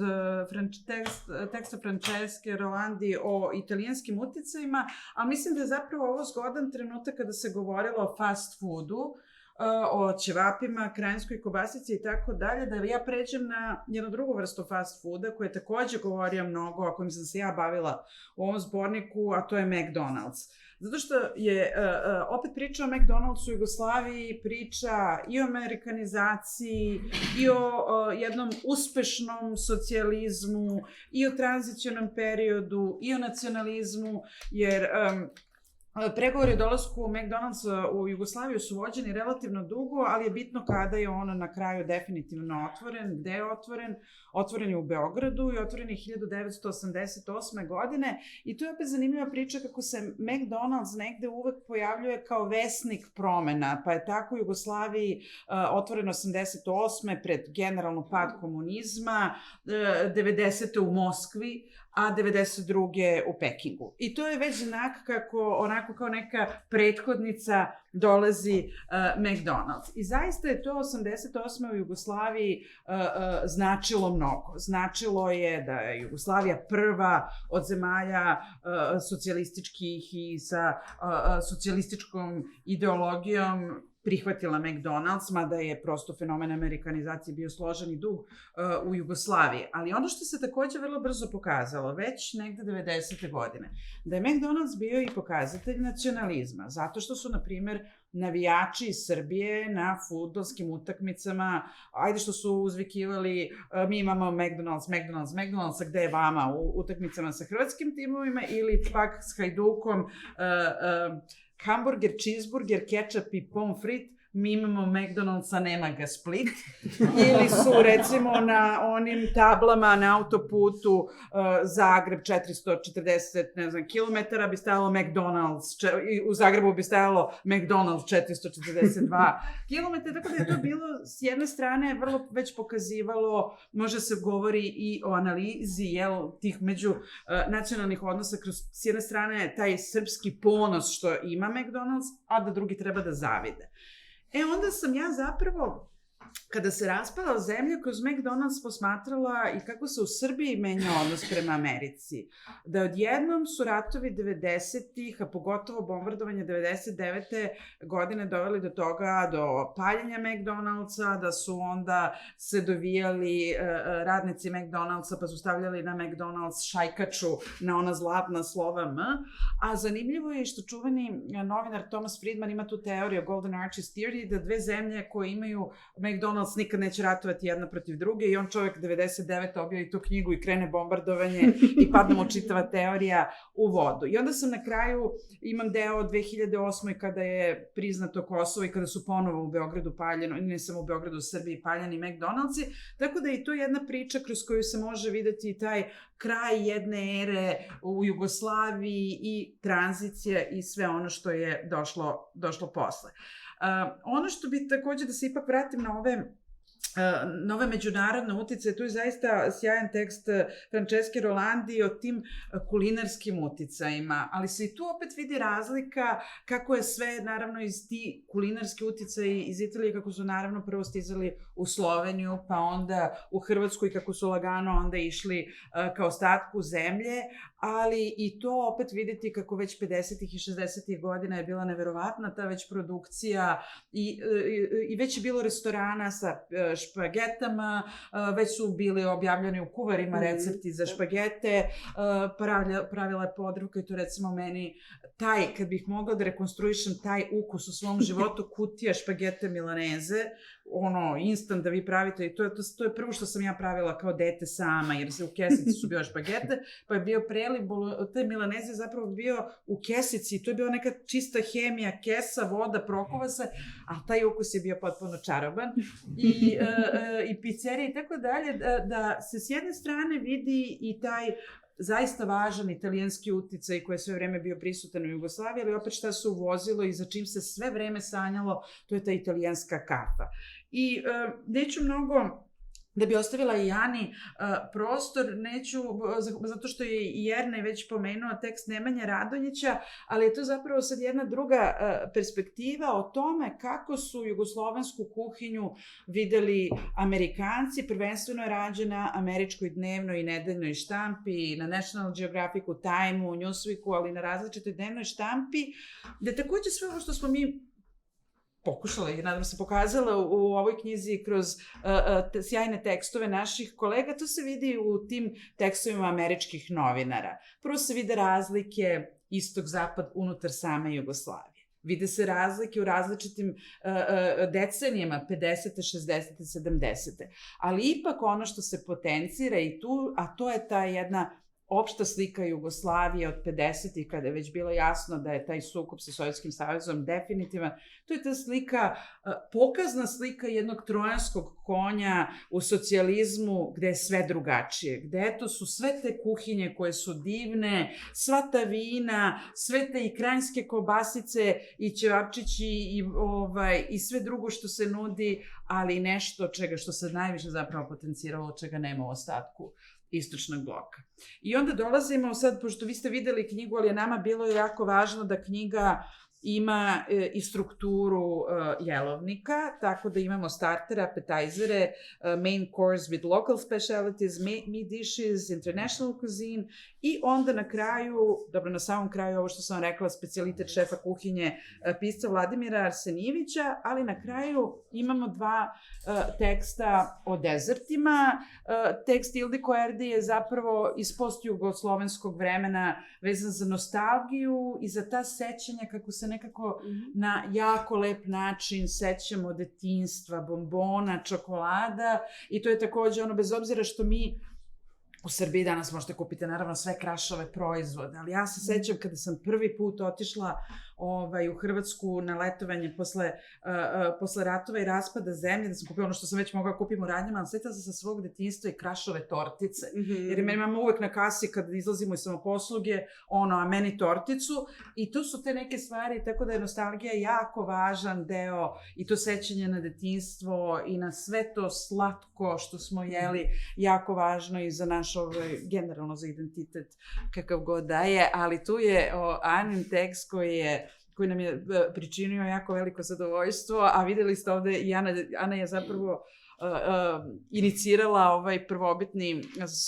teksta Francesche Rolandi o italijanskim utjecajima, ali mislim da je zapravo ovo zgodan trenutak kada se govorilo o fast foodu, o ćevapima, krajinskoj kobasici i tako dalje, da ja pređem na jednu drugu vrstu fast fooda koji je također govorio mnogo, a kojim sam se ja bavila u ovom zborniku, a to je McDonald's. Zato što je opet priča o McDonald'su u Jugoslaviji, priča i o amerikanizaciji, i o jednom uspešnom socijalizmu, i o tranzicionom periodu, i o nacionalizmu, jer Pregovori o dolasku McDonald'sa u Jugoslaviju su vođeni relativno dugo, ali je bitno kada je on na kraju definitivno otvoren, gde je otvoren. Otvoren je u Beogradu i otvoren je 1988. godine i to je opet zanimljiva priča kako se McDonald's negde uvek pojavljuje kao vesnik promena, pa je tako u Jugoslaviji otvoren 88. pred generalno pad komunizma, 90. u Moskvi, a 92. u Pekingu. I to je već znak kako, onako kao neka prethodnica dolazi McDonald's. I zaista je to 88. u Jugoslaviji značilo mnogo. Značilo je da je Jugoslavija prva od zemalja socijalističkih i sa socijalističkom ideologijom prihvatila McDonald's, mada je prosto fenomen amerikanizacije bio složen i dug u Jugoslaviji. Ali ono što se takođe vrlo brzo pokazalo, već negde 90. godine, da je McDonald's bio i pokazatelj nacionalizma, zato što su, na primer, navijači iz Srbije na fudbalskim utakmicama, ajde što su uzvikivali, mi imamo McDonald's, a gde je vama u utakmicama sa hrvatskim timovima, ili pak s Hajdukom, hamburger, cheeseburger, ketchup i pomfrit, mi imamo McDonald'sa, nema ga Split. Ili su, recimo, na onim tablama na autoputu Zagreb 440, kilometara bi stajalo McDonald's, u Zagrebu bi stajalo McDonald's 442 kilometara, tako da je to bilo, s jedne strane, vrlo već pokazivalo, može se govori i o analizi, tih međunacionalnih odnosa, kroz, s jedne strane, taj srpski ponos što ima McDonald's, a da drugi treba da zavide. Onda sam ja zapravo, kada se raspala zemlja, kroz McDonald's posmatrala i kako se u Srbiji menja odnos prema Americi. Da odjednom su ratovi 90-ih, a pogotovo bombardovanje 99. godine doveli do toga, do paljenja McDonald'sa, da su onda se dovijali radnici McDonald'sa, pa su stavljali na McDonald's šajkaču na ona zlatna slova M. A zanimljivo je što čuveni novinar Thomas Friedman ima tu teoriju, Golden Arches Theory, da dve zemlje koje imaju McDonald's nikad neće ratovati jedna protiv druge i on čovjek 99. objavi tu knjigu i krene bombardovanje i padne mu čitava teorija u vodu. I onda sam na kraju, imam deo od 2008. kada je priznato Kosovo i kada su ponovo u Beogradu paljeno, ne samo u Beogradu, u Srbiji paljeni McDonald'si, tako da je to jedna priča kroz koju se može videti taj kraj jedne ere u Jugoslaviji i tranzicija i sve ono što je došlo posle. Ono što bi takođe, da se ipak vratim na ove međunarodne uticaje, tu je zaista sjajan tekst Franceske Rolandi o tim kulinarskim uticajima, ali se i tu opet vidi razlika kako je sve, naravno, iz ti kulinarski uticaji iz Italije, kako su naravno prvo stizali u Sloveniju, pa onda u Hrvatsku i kako su lagano onda išli ka ostatku zemlje, ali i to opet videti kako već 50. i 60. godina je bila neverovatna ta već produkcija i već je bilo restorana sa špagetama, već su bili objavljeni u kuvarima recepti za špagete, pravila je Podravka i to recimo meni kad bih mogla da rekonstruišem taj ukus u svom životu, kutija špagete milaneze, instant da vi pravite i to je prvo što sam ja pravila kao dete sama, jer u kesici su bile špagete, pa je bio preliv, te milaneze je zapravo bio u kesici, to je bila neka čista hemija, kesa, voda, prokuva se, a taj ukus je bio potpuno čaroban i pizzerije i tako dalje, da se s jedne strane vidi i taj zaista važan italijanski uticaj koji je sve vreme bio prisutan u Jugoslaviji, ali opet šta se uvozilo i za čim se sve vreme sanjalo, to je ta italijanska kafa. I neću mnogo, da bi ostavila i Ani prostor, neću, zato što je i Jernej već pomenuo tekst Nemanje Radonjića, ali je to zapravo sad jedna druga perspektiva o tome kako su jugoslovensku kuhinju videli Amerikanci, prvenstveno je rađena američkoj dnevnoj i nedeljnoj štampi, na National Geographicu, Time-u, Newsweeku, ali na različitoj dnevnoj štampi, gde takođe sve ovo što smo mi pokušala i nadam se pokazala u ovoj knjizi kroz sjajne tekstove naših kolega, to se vidi u tim tekstovima američkih novinara. Prvo se vide razlike istok-zapad unutar same Jugoslavije. Vide se razlike u različitim decenijama, 50. 60. 70. Ali ipak ono što se potencira i tu, a to je ta jedna opšta slika Jugoslavije od 50-ih, kada je već bilo jasno da je taj sukob sa Sovjetskim savezom definitivan. To je ta slika, pokazna slika jednog trojanskog konja u socijalizmu gde je sve drugačije. Gde eto su sve te kuhinje koje su divne, sva ta vina, sve te i kranjske kobasice i ćevapčići i sve drugo što se nudi, ali nešto što se najviše zapravo potenciralo, čega nema u ostatku istočnog bloka. I onda dolazimo sad, pošto vi ste videli knjigu, ali je nama bilo jako važno da knjiga ima i strukturu jelovnika, tako da imamo startere, appetizere, main course with local specialties, meat dishes, international cuisine i onda na kraju, dobro na samom kraju ovo što sam rekla, specijalitet šefa kuhinje pisca Vladimira Arsenijevića, ali na kraju imamo 2 teksta o dezertima. Tekst Ildiko Erdi je zapravo iz postjugoslovenskog vremena vezan za nostalgiju i za ta sećanja kako se nekako na jako lep način sećamo detinjstva, bombona, čokolada i to je takođe bez obzira što mi u Srbiji danas možete kupiti naravno sve Krašove proizvode, ali ja se sećam kada sam prvi put otišla u Hrvatsku na letovanje posle ratova i raspada zemlje, da sam kupila ono što sam već mogla kupiti u radnjama, ali setila sam sa svog detinjstva i Krašove tortice. Jer meni imamo uvek na kasi kad izlazimo iz samoposluge, a meni torticu i tu su te neke stvari, tako da je nostalgija jako važan deo i to sećanje na detinjstvo i na sve to slatko što smo jeli, jako važno i za naš generalno za identitet kakav god da je, ali tu je Anin tekst koji nam je pričinio jako veliko zadovoljstvo, a videli ste ovde i Ana je zapravo inicirala prvobitni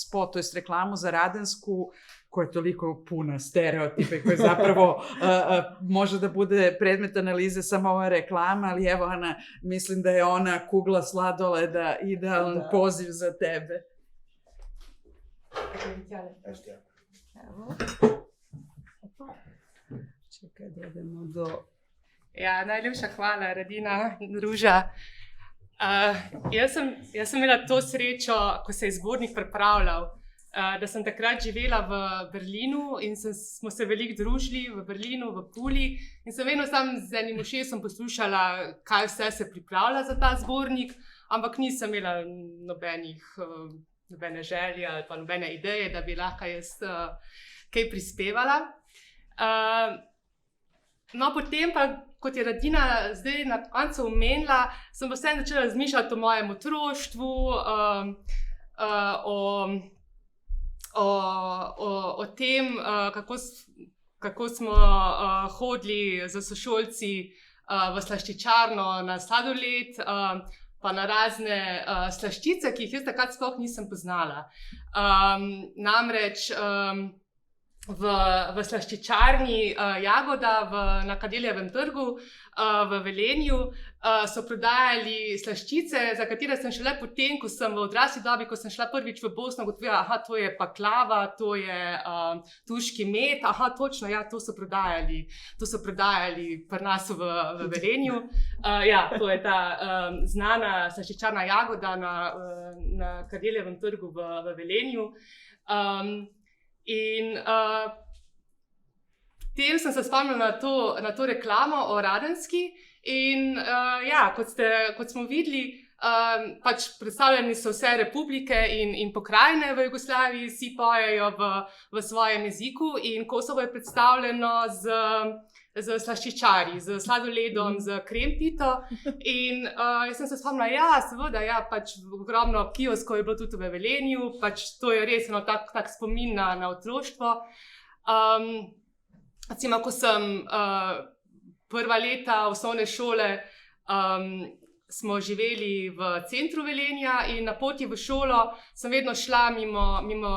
spot, to je reklamu za Radensku, koja je toliko puna stereotipa i koja zapravo može da bude predmet analize samo ova reklama, ali evo Ana, mislim da je ona kugla sladoleda idealan poziv za tebe. Evo. Čekaj, da idemo do... Ja, najlepša hvala, Radina in Ruža. Jaz sem imela to srečo, ko se je zbornik pripravljal, da sem takrat živela v Berlinu in smo se veliko družili v Berlinu, v Puli in sem vedno sam z enim ušesom poslušala, kaj vse se pripravlja za ta zbornik, ampak nisem imela nobene želje ali pa nobene ideje, da bi lahko jaz kaj prispevala. No, potem pa, kot je Radina zdaj na koncu omenila, sem pa vseeno začela razmišljati o mojem otroštvu, o tem, kako smo hodili z sošolci v slaščičarno na sladoled, pa na razne slaščice, ki jih jaz takrat sploh nisem poznala. Namreč v slaščičarni Jagoda na Kardeljevem trgu v Velenju so prodajali slaščice, za katere sem šele potem, ko sem v odrasli dobi, ko sem šla prvič v Bosno, ugotovila, to je baklava, to je turški med, točno, ja, to so prodajali pri nas v Velenju. Ja, to je ta znana slaščičarna Jagoda na Kardeljevem trgu v Velenju. In potem sem se spomnila na to reklamo o Radenski in ja, kot smo videli, pač predstavljeni so vse republike in pokrajine v Jugoslaviji, vsi pojejo v svojem jeziku in Kosovo je predstavljeno z slaščičarji, z sladoledom, z krempito in jaz sem se spomnila, ja, seveda, ja, pač ogromno kioskov je bilo tudi v Velenju, pač to je res tak spomin na otroštvo. Recimo, ko sem prva leta osnovne šole, smo živeli v centru Velenja in na poti v šolo sem vedno šla mimo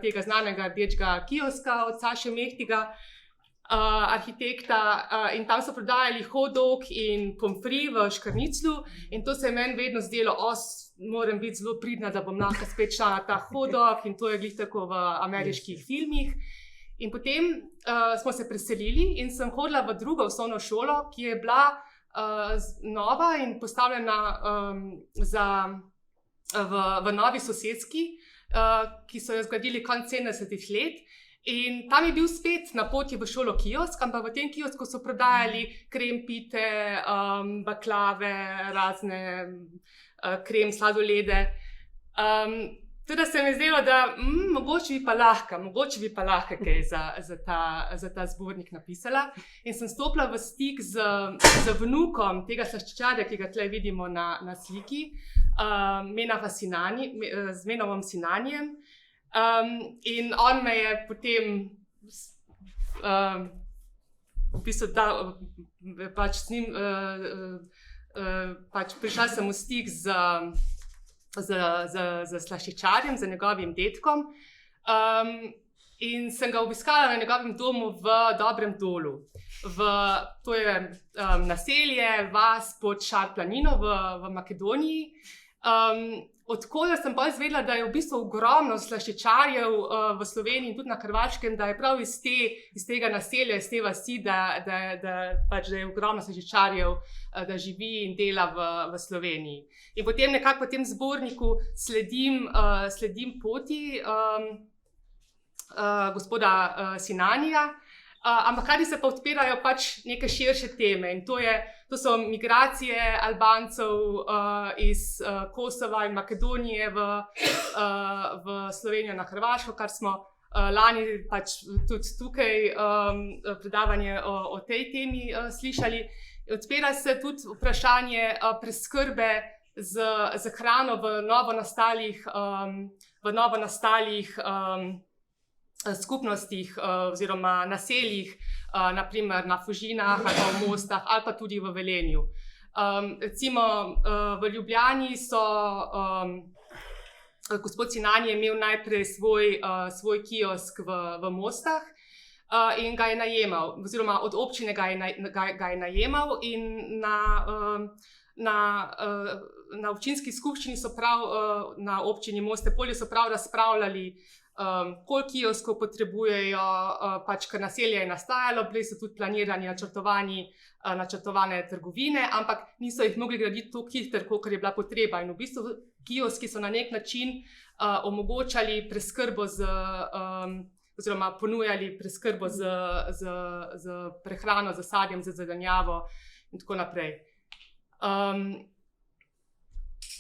tega znanega rdečega kioska od Saše Mehtiga, arhitekta, in tam so prodajali hot dog in pomfri v škrniclu in to se je meni vedno zdelo, moram biti zelo pridna, da bom lahko spet šla na ta hot dog in to je glih tako v ameriških filmih. In potem smo se preselili in sem hodila v drugo osnovno šolo, ki je bila nova in postavljena v novi sosedski ki so jo zgradili konec 70-ih let. In tam je bil spet na poti v šolo kiosk, ampak v tem kiosku so prodajali krempite, baklave, razne krem, sladolede. Teda se mi je zdelo, da mogoče bi pa lahko kaj za ta zbornik napisala. In sem stopila v stik z vnukom tega slaščičarja, ki ga tle vidimo na sliki, z Menovom Sinanijem. In on me je potem v bistvu pač s njim pač prišla sem v stik z slaščičarjem, z njegovim dedkom, in sem ga obiskala na njegovem domu v Dobrem Dolu. To je naselje, vas pod Šar-planino v Makedoniji. Od koder sem pa izvedela, da je v bistvu ogromno slaščičarjev v Sloveniji in tudi na Hrvaškem, da je prav iz tega naselja, iz te vasi, da je ogromno slaščičarjev, da živi in dela v Sloveniji. In potem nekako po tem zborniku sledim poti gospoda Sinanija, ampak hkrati se pa odpirajo pač neke širše teme, in to so migracije Albancev iz Kosova in Makedonije v Slovenijo na Hrvaško, kar smo lani pač tudi tukaj predavanje o tej temi slišali. Odpira se tudi vprašanje preskrbe z hrano v novonastalih skupnostih oziroma naseljih, naprimer na Fužinah ali pa v Mostah ali pa tudi v Velenju. Recimo v Ljubljani gospod Sinani je imel najprej svoj kiosk v Mostah in ga je najemal, oziroma od občine ga je najemal, in na občinski skupščini so prav, na občini Moste Polje so prav razpravljali, koliko kioskov potrebujejo, pač ker naselje je nastajalo, bili so tudi planirani, načrtovane trgovine, ampak niso jih mogli graditi tako hitro, kolikor je bila potreba. In v bistvu kioski so na nek način omogočali preskrbo oziroma ponujali preskrbo z prehrano, z sadjem, z zelenjavo in tako naprej.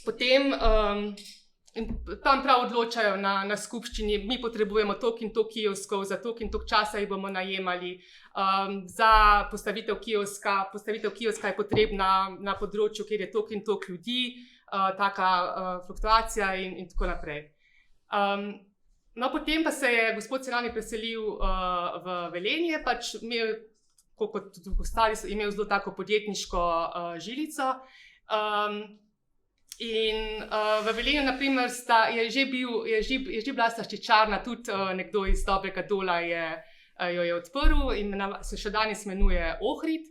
Potem tam prav odločajo na skupščini, mi potrebujemo toliko in toliko kioskov, za toliko in toliko časa jih bomo najemali. Za postavitev kioska je potrebna na področju, kjer je toliko in toliko ljudi, taka fluktuacija in tako naprej. No, potem pa se je gospod Sinani preselil v Velenje, pač kot tudi ostali, imel zelo tako podjetniško žilico. In v Velenju, naprimer, je že bila slaščičarna, tudi nekdo iz Dobrega Dola jo je odprl in se še danes imenuje Ohrid.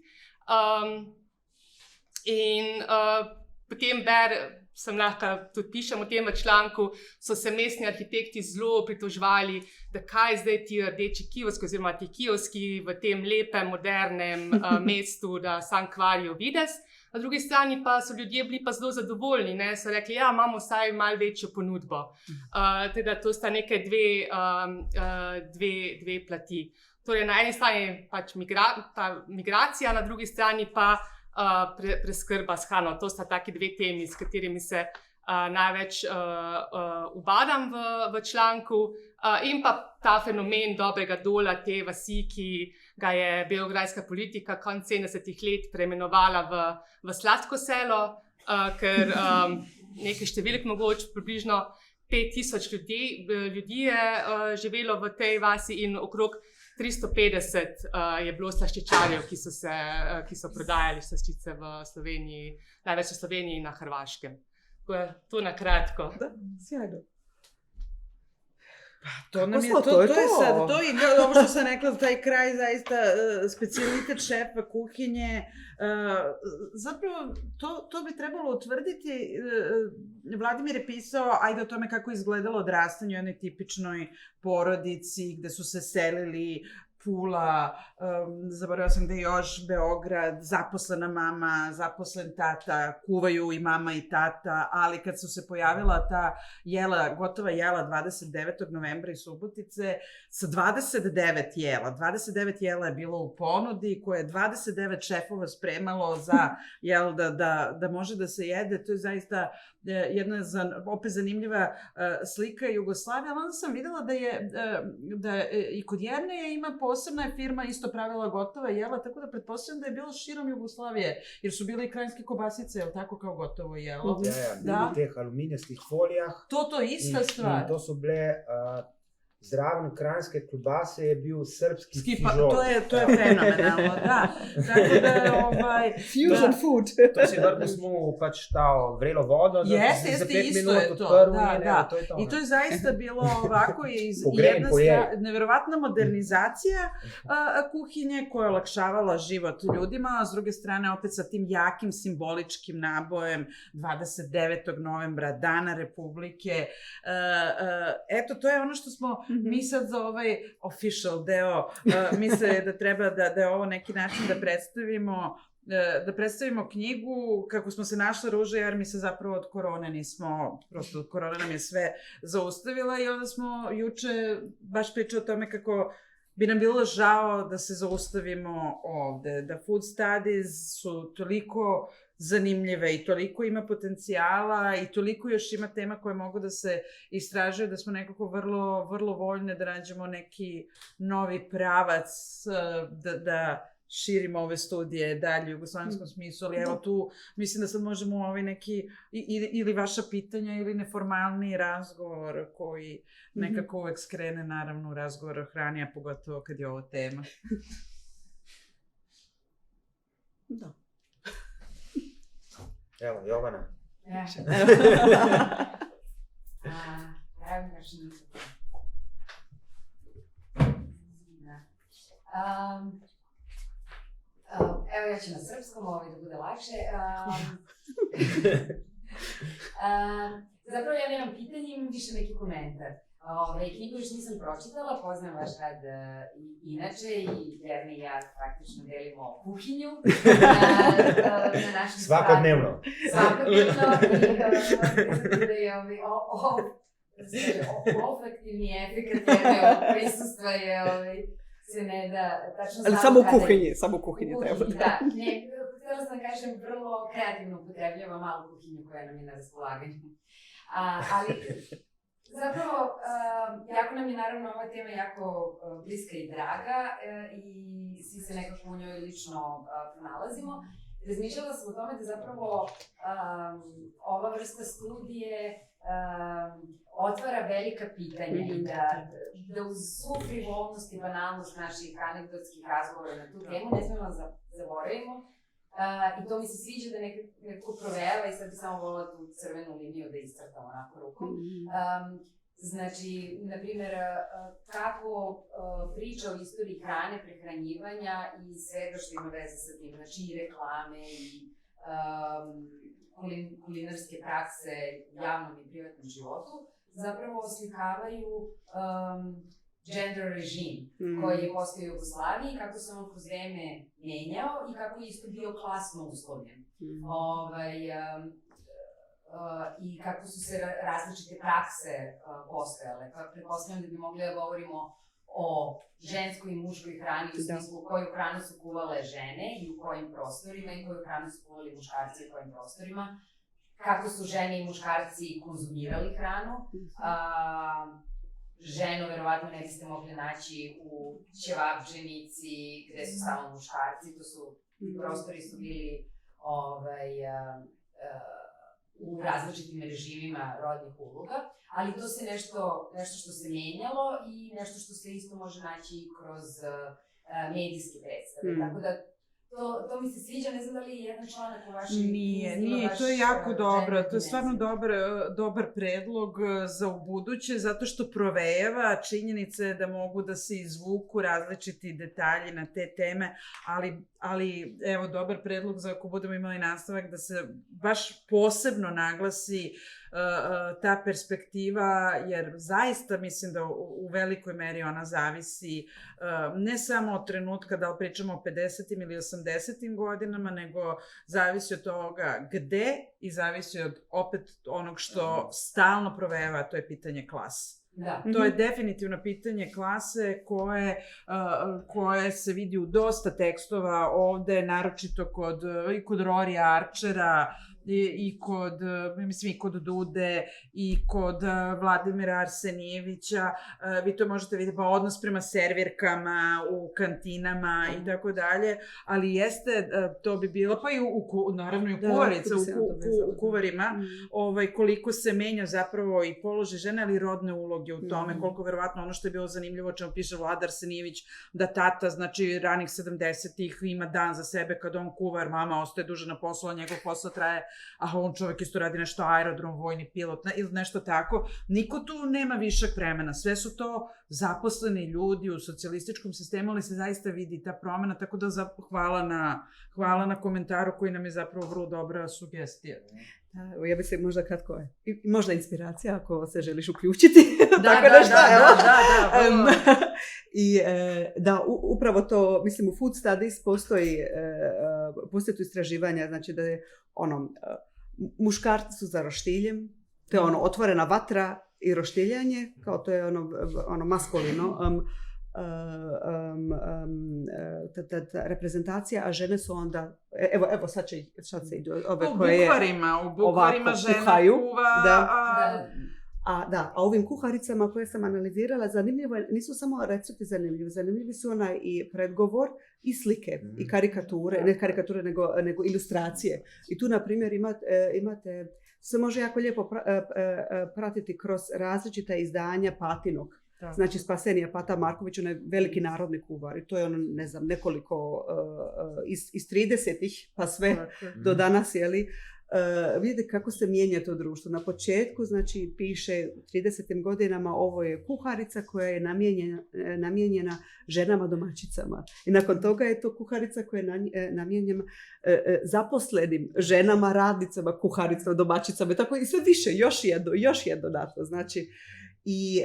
In potem sem lahko tudi pišem o tem v članku, so se mestni arhitekti zelo pritoževali, da kaj zdaj ti rdeči kioski oziroma ti kioski v tem lepem, modernem mestu, da sam kvarijo videz. Na drugi strani pa so ljudje bili pa zelo zadovoljni, ne? So rekli, ja, imamo vsaj malo večjo ponudbo. Teda to sta neke dve plati. Torej na eni strani pač migracija, na drugi strani pa preskrba s hrano. To sta taki dve temi, s katerimi se največ ubadam v članku. In pa ta fenomen Dobrega Dola, te vasi, ki ga je beograjska politika konec 70-ih let preimenovala v sladko selo, ker nekaj številk mogoče, približno 5000 ljudi je živelo v tej vasi in okrog 350 je bilo slaščičarjev, ki so prodajali slaščice v Sloveniji, največ v Sloveniji in na Hrvaškem. To na kratko. Da, sjajno. To je ovo što sam rekla, taj kraj zaista specijalitet šefa kuhinje. Zapravo to bi trebalo utvrditi. Vladimir je pisao o tome kako je izgledalo odrastanje u jednoj tipičnoj porodici gde su se selili Pula, zaboravila sam gde još, Beograd, zaposlena mama, zaposlen tata, kuvaju i mama i tata, ali kad su se pojavila ta jela, gotova jela 29. novembra iz Subotice, sa 29 jela. 29 jela je bilo u ponudi koje je 29 šefova spremalo za jel, da može da se jede. To je zaista jedna opet zanimljiva slika Jugoslavije, ali onda sam videla da i kod jedne ima posebna je firma isto pravila gotova jela, tako da pretpostavljam da je bilo širom Jugoslavije, jer su bile i krajinske kobasice, je li tako, kao gotovo jelo? Ja, v teh aluminijastih folijah. To je ista stvar. In to so bile zraven kranjske klobase je bil srpski fižol. To je fenomenalno, da. Tako da, Fusion food. To si vrtno smo pač ta vrelo vodo, da si za 5 minut odprl in to je to. I to je zaista bilo ovako, jedna neverovatna modernizacija kuhinje koja je olakšavala život ljudima, a s druge strane opet sa tim jakim simboličkim nabojem 29. novembra, Dana Republike. Eto, to je ono što smo mi sad za ovaj official deo misle da treba da je ovo neki način da predstavimo knjigu kako smo se našla Ruža, jer mi se zapravo od korone nismo, prosto korona nam je sve zaustavila i onda smo juče baš pričali o tome kako bi nam bilo žao da se zaustavimo ovde, da food studies su toliko zanimljive i toliko ima potencijala i toliko još ima tema koje mogu da se istražuju, da smo nekako vrlo, vrlo voljne da nađemo neki novi pravac, da širimo ove studije dalje u jugoslovenskom smislu, ali evo tu mislim da sad možemo ovaj neki ili vaša pitanja ili neformalni razgovor koji nekako uvek skrene naravno u razgovor o hrani, a pogotovo kad je ovo tema. Da. Evo, Jovana. Evo ja ću na srpskom, da bude lakše. Zapravo ja nemam pitanje, imam više neki komentar. Knjigu još nisam pročitala, poznajem vaš rad inače i Jerna i ja praktično delimo kuhinju na našem Svakodnevno. Svakodnevno i olfaktivni efekt prisustva je se ne da tačno ali samo u kuhinji treba. Da, ne, htjela sam kažem vrlo kreativno upotrebljava malu kuhinju koja nam je na raspolaganju. Ali zapravo, jako nam je naravno ova tema jako bliska i draga i svi se nekako u njoj lično pronalazimo. Razmišljala sam o tome da zapravo ova vrsta studije otvara velika pitanja i da uz svu frivolnost i banalnost naših anegdotskih razgovora na tu temu ne smemo zaboravimo. I to mi se sviđa da nekako provejava i sad bi samo volila tu crvenu liniju da iscrtam onako rukom. Znači, na primjer, kako priča o istoriji hrane, prehranjivanja i svega što ima veze sa tim, znači i reklame i kulinarske prakse u javnom i privatnom životu, zapravo oslikavaju gender režim koji je postao u Jugoslaviji, kako se on kroz vreme menjao i kako je isto bio klasno uslovljen. I kako su se različite prakse postojale. Pretpostavljam da bi mogli da govorimo o ženskoj i muškoj hrani u smislu koju hranu su kuvale žene i u kojim prostorima i koju hranu su kuvali muškarci u kojim prostorima. Kako su žene i muškarci konzumirali hranu. Ženu verovatno ne biste mogli naći u ćevabdženici gde su samo muškarci. To su, prostori su bili u različitim režimima rodnih uloga, ali to se nešto što se menjalo i nešto što se isto može naći kroz medijske predstave. Tako da to mi se sviđa, ne znam da li je jedan članak u vašoj knjizi. Nije, to je jako dobro, to je stvarno dobar predlog za ubuduće, zato što provejava činjenice da mogu da se izvuku različiti detalji na te teme, ali evo dobar predlog za ako budemo imali nastavak da se baš posebno naglasi ta perspektiva, jer zaista mislim da u velikoj meri ona zavisi ne samo od trenutka da li pričamo o 50. ili 80. godinama, nego zavisi od toga gde i zavisi od opet onog što stalno proveva, to je pitanje klase. Da. To je definitivno pitanje klase koje se vidi u dosta tekstova ovde, naročito kod Rorija Archera, i kod Dude i kod Vladimira Arsenijevića. Vi to možete vidjeti, pa odnos prema servirkama u kantinama i tako dalje, ali jeste, to bi bilo, pa i naravno i u kuvarica, u kuvarima, koliko se menja zapravo i položaj žene, ali i rodne uloge u tome, koliko verovatno ono što je bilo zanimljivo, o čemu piše Vlada Arsenijević, da tata, znači ranih 70-ih ima dan za sebe kad on kuvar, mama ostaje duže na poslu, a njegov posao traje, a on čovjek isto radi nešto aerodrom, vojni pilot ili nešto tako. Niko tu nema višak vremena. Sve su to zaposleni ljudi u socijalističkom sistemu, ali se zaista vidi ta promena, tako da hvala na komentaru koji nam je zapravo vrlo dobra sugestija. Ja bih se možda kratko, možda inspiracija ako se želiš uključiti. Da, upravo to, mislim, u Food Studies postoji tu istraživanja, znači da je muškarci su za roštiljem, to je otvorena vatra i roštiljanje, kao to je maskulino, reprezentacija, a žene su onda, evo sad se idu ove koje u bukvarima žena kuva, a ovim kuharicama koje sam analizirala, zanimljivo je, nisu samo recepti zanimljivi su i predgovor i slike i karikature, ne karikature nego ilustracije. I tu, na primjer, imate, se može jako lijepo pratiti kroz različita izdanja Patinog. Znači Spasenija Pata Marković, on je veliki narodni kuvar i to je ne znam, nekoliko iz 30-ih pa sve do danas, vidite kako se mijenja to društvo. Na početku, znači, piše u 30. godinama ovo je kuharica koja je namijenjena ženama domaćicama. I nakon toga je to kuharica koja je namijenjena zaposlenim ženama, radnicama, kuharicama, domaćicama. Tako i sve više, još jedno na to. Znači, i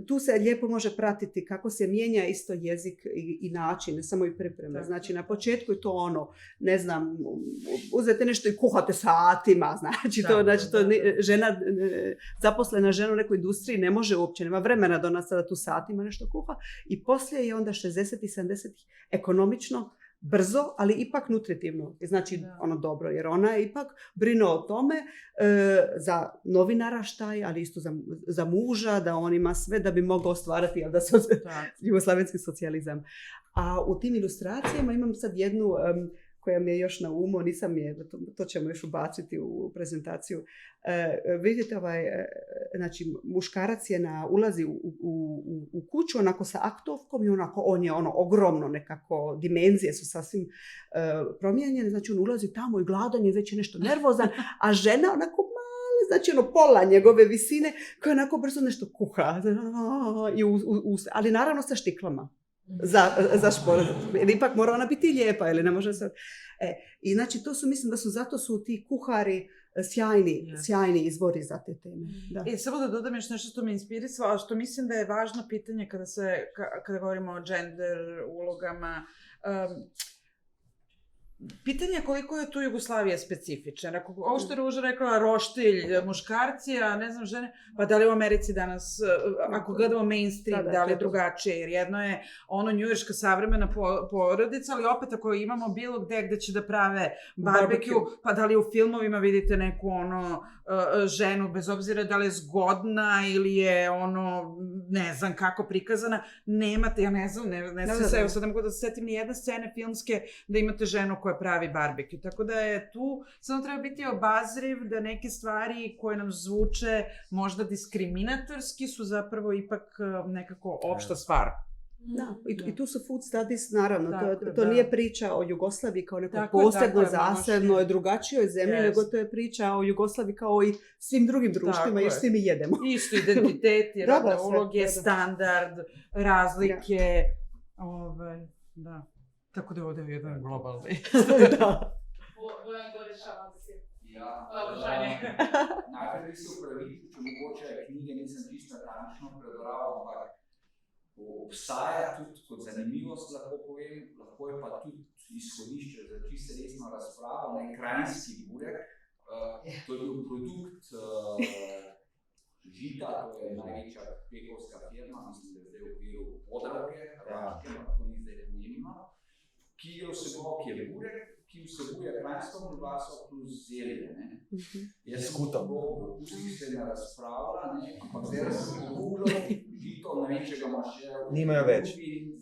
tu se lijepo može pratiti kako se mijenja isto jezik i način, ne samo i priprema. Znači, na početku je to ne znam, uzete nešto i kuhate satima, znači žena, zaposlena žena u nekoj industriji ne može uopće, nema vremena do nas da tu satima nešto kuha, i poslije je onda 60. i 70. ekonomično, brzo, ali ipak nutritivno. Znači, dobro, jer ona je ipak brine o tome za novi naraštaj, ali isto za muža, da on ima sve da bi mogao stvarati jugoslavenski socijalizam. A u tim ilustracijama imam sad jednu koja mi je još na umu, nisam je, to ćemo još ubaciti u prezentaciju. Vidite, znači, muškarac ulazi u kuću onako sa aktovkom i on je ogromno nekako, dimenzije su sasvim promijenjene, znači on ulazi tamo i gladan je, već je nešto nervozan, a žena onako male, znači pola njegove visine, koja onako brzo nešto kuha, ali naravno sa štiklama. Za šport. Ili ipak mora ona biti lijepa, ili ne može sad. I znači to su, mislim da su, zato su ti kuhari sjajni izvori za te teme. Da. Samo da dodam još nešto što me inspirisalo, a što mislim da je važno pitanje kada govorimo o gender ulogama. Pitanje je koliko je tu Jugoslavija specifična. Ovo što je Ruža rekla, roštilj, muškarci, a ne znam, žene, pa da li u Americi danas, ako gledamo mainstream, da li je drugačije, jer jedno je njujorška savremena porodica, ali opet ako imamo bilo gde će da prave barbekju, pa da li u filmovima vidite neku ženu, bez obzira da li je zgodna ili je ne znam kako prikazana, nemate, ja ne znam, evo sad ne mogu da se setim ni jedne scene filmske da imate ženu koja pravi barbekju. Tako da je tu, samo treba biti obazriv da neke stvari koje nam zvuče možda diskriminatorski su zapravo ipak nekako opšta stvar. Da, i tu su Food Studies, naravno, to nije priča o Jugoslaviji kao nekoj posebno, zasebnoj, drugačijoj zemlji, nego to je priča o Jugoslaviji kao i svim drugim društvima, jer svi mi jedemo. Isto identiteti, rodne uloge, standard, razlike, da. Tako da ovdje je jedan globalni. Bojan Goreš, šalam se. Najprej bi se upravičil, če mogoče knjige nisem čisto natančno prebral, ampak obstaja tudi kot zanimivost, lahko povem, lahko je pa tudi izhodišče za čisto resno razpravo, Kranjski burek. To je bil produkt Žita, to je največja pekovska firma, mislim, da je zdaj v okviru Podravke, to ni zdaj pomembno, ki je vseboval, ki je burek, ki vsebuje kranjsko klobasa plus zelje. Jaz sem poskusil se ne razpravlja, ampak zdaj sem pogooglal Žito, ne vem, če ga ima še nimajo več.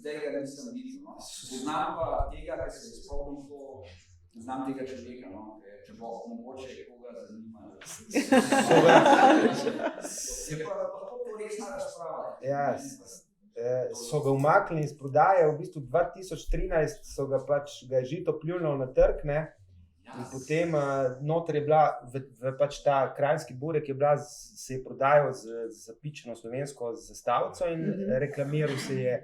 Zdaj ga nisem videl. Poznam pa tega, ker se je spomnil to, poznam tega človeka, če bo mogoče koga zanima. Je pa lahko to resna razprava. Ja, so ga umaknili iz prodaje, v bistvu 2013 so ga pač ga je Žito pljunilo na trg, ne? In potem noter je bila, pač ta kranjski burek je bila, se je prodajal z zapičeno slovensko zastavico in reklamiral se je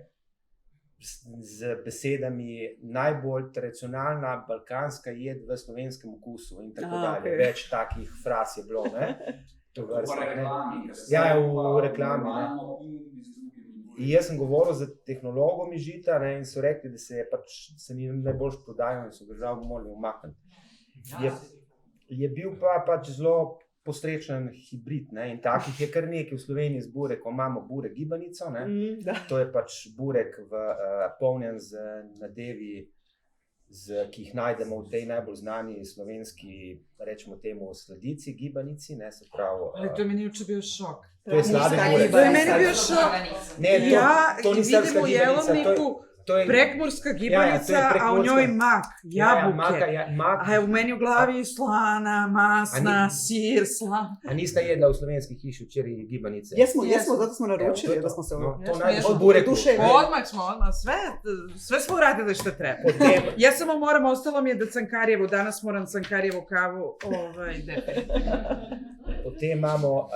z besedami najbolj tradicionalna balkanska jed v slovenskem okusu in tako dalje. Več takih fraz je bilo, ne? Ja, v reklami, ne? In jaz sem govoril z tehnologom iz Žita, ne, in so rekli, da se ni najbolj prodajal in so ga žal morali umakniti. Je bil pa pač zelo posrečen hibrid, ne, in takih je kar nekaj v Sloveniji z burekom. Imamo burek gibanico, ne, to je pač burek polnjen z nadevi, ki jih najdemo v tej najbolj znani slovenski, rečemo temu, sladici, gibanici, ne, se pravi. Ali to je meni bil šok. To je sladek burek. To je meni bil šok. Ne, to ni srpska gibanica, Prekmurska gibanica, a v njoj mak, jabuke. A je v meni v glavi slana, masna, sir, slan. A niste jedla v slovenski hiši včeraj gibanice? Jesmo, zato smo naročili, da smo se to najdeš v bureku. Odmah smo, sve smo uradili što treba. Jaz samo moram, ostalo mi je da Cankarjevo, danas moram Cankarjevo kavu, definitivno. Potem imamo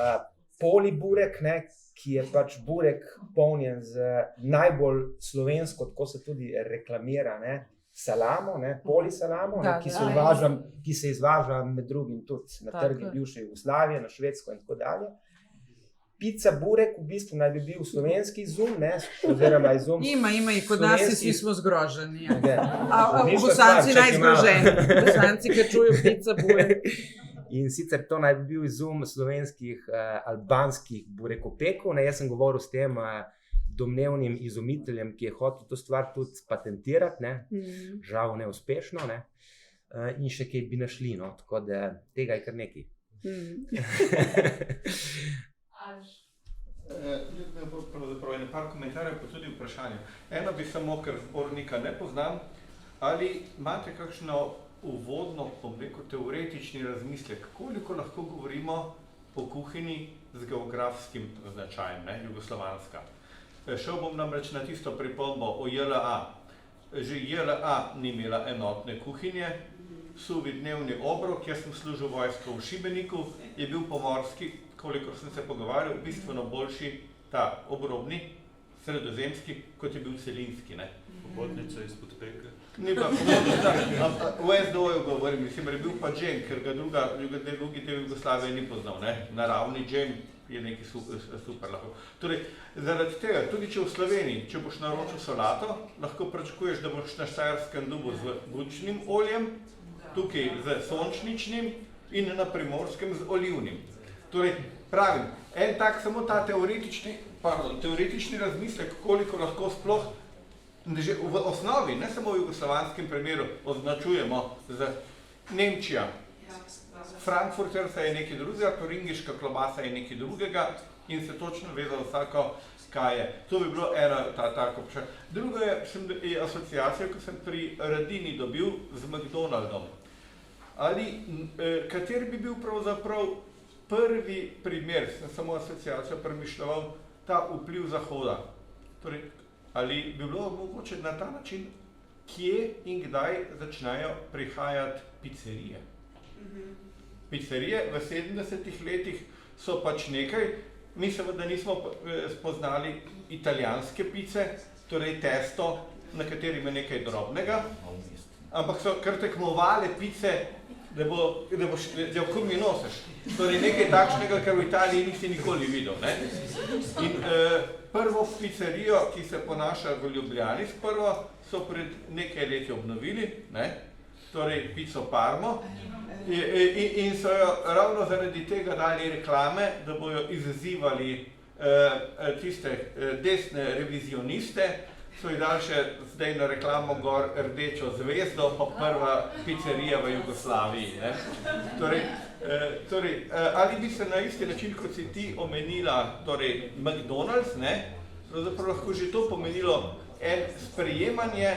poliburek, ne, ki je pač burek polnjen z najbolj slovensko, tako se tudi reklamira, ne, salamo, ne, polisalamo, ne, ki se izvaža med drugim tudi na trgi bivše Jugoslavije, na Švedsko in tako dalje. Pica burek v bistvu naj bi bil slovenski izum, ne, oziroma izum. Ima, kod nas svi smo zgroženi. A v Bosanci najzgroženi. Bosanci, ki čuju pica burek. In sicer to naj bi bil izum slovenskih albanskih burekopekov. Jaz sem govoril s tem domnevnim izumiteljem, ki je hotel to stvar tudi patentirati, ne? Žal neuspešno, ne? In še kaj bi našli, no? Tako da tega je kar nekaj. Pravzaprav je par komentarjev, pa tudi vprašanje. Eno bi samo, ker zbornika ne poznam, ali imate kakšno uvodno, teoretični razmislek, koliko lahko govorimo o kuhinji z geografskim značajem, ne, jugoslovanska. Šel bom namreč na tisto pripombo o JLA. Že JLA ni imela enotne kuhinje, suvi dnevni obrok, jaz sem služil vojsko v Šibeniku, je bil pomorski, kolikor sem se pogovarjal, bistveno boljši ta obrobni, sredozemski, kot je bil celinski, ne. Pobotnica izpod peke. Ni bila pobotnica, v SDO-ju govorim, mislim, je bil pa džem, ker ga drugi del Jugoslavije ni poznal, ne. Naravni džem je nekaj super lahko. Torej, zaradi tega, tudi če v Sloveniji, če boš naročil solato, lahko pričakuješ, da boš na Štajerskem dobil z bučnim oljem, tukaj z sončničnim in na Primorskem z olivnim. Torej, pravim, en tak samo ta teoretični razmislek, koliko lahko sploh že v osnovi, ne samo v jugoslovanskem primeru, označujemo z Nemčija. Frankfurtersa je nekaj drugega, toringiška klobasa je nekaj drugega in se točno ve za vsako, kaj je. To bi bilo eno tako vprašanje. Drugo je asociacija, ko sem pri Radini dobil z McDonaldom. Kateri bi bil pravzaprav prvi primer, sem samo asociacijo premišljal, ta vpliv Zahoda. Torej, ali bi bilo mogoče na ta način, kje in kdaj začnejo prihajati pizzerije? Pizzerije v 70-ih letih so pač nekaj, mi seveda nismo spoznali italijanske pice, torej testo, na katerim je nekaj drobnega, ampak so kar tekmovale pice da boš mi nosiš. Torej nekaj takšnega, kar v Italiji nisi nikoli videl. Ne? In prvo pizzerijo, ki se ponaša v Ljubljani, sprvo so pred nekaj leti obnovili, ne? Torej Pizzo Parmo, in so jo ravno zaradi tega dali reklame, da bojo izzivali tiste desne revizioniste, so jih dali še zdaj na reklamo gor rdečo zvezdo, pa prva pizzerija v Jugoslaviji. Ne? Torej, ali bi se na isti način, kot si ti omenila, torej McDonald's, ne? Pravzaprav lahko že to pomenilo sprejemanje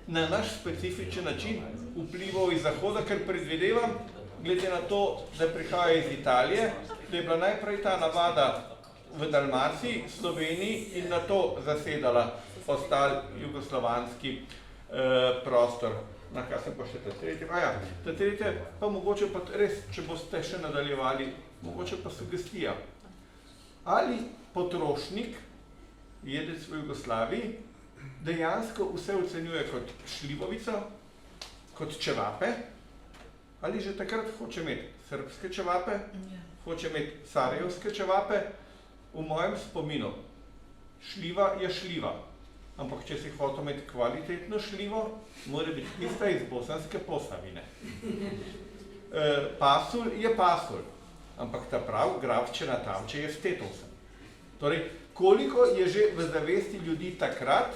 na naš specifičen način vplivov iz Zahoda, ker predvidevam, glede na to, da prihaja iz Italije, da je bila najprej ta navada v Dalmaciji, Sloveniji in na to zasedala ostal jugoslovanski prostor. Na kaj sem pa še ta tretje? Ta tretje pa mogoče pa res, če boste še nadaljevali, mogoče pa sugestija. Ali potrošnik, jedec v Jugoslaviji, dejansko vse ocenjuje kot šljivovico, kot čevape, ali že takrat hoče imeti srbske čevape, hoče imeti sarajevske čevape. V mojem spominu, šljiva je šljiva, ampak če si hotel imeti kvalitetno šljivo, mora biti tista iz Bosanske Posavine. Pasulj je pasulj, ampak ta prav gravčena tamče je stetovsen. Torej, koliko je že v zavesti ljudi takrat,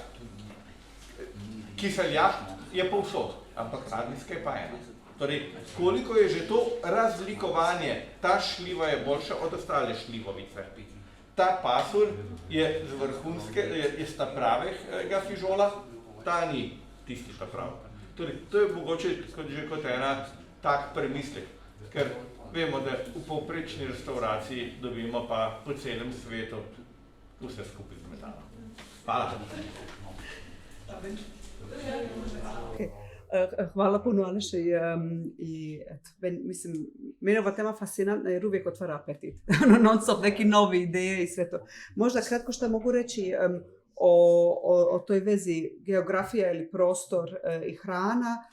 kiseljak je povsod, ampak radijska je pa ena. Torej, koliko je že to razlikovanje, ta šljiva je boljša od ostale šljivovice. Ta pasulj je z vrhunske, je sta pravega fižola, ta ni tisti ta prav. Torej, to je mogoče že kot ena tak premislek, ker vemo, da v povprečni restauraciji dobimo pa po celem svetu vse skupaj z metalom. Hvala. Hvala puno, Aleša, i eto, mislim, meni ova tema fascinantna jer uvijek otvara apetit. Non stop neki novi ideje i sve to. Možda kratko što mogu reći o toj vezi geografija ili prostor i hrana.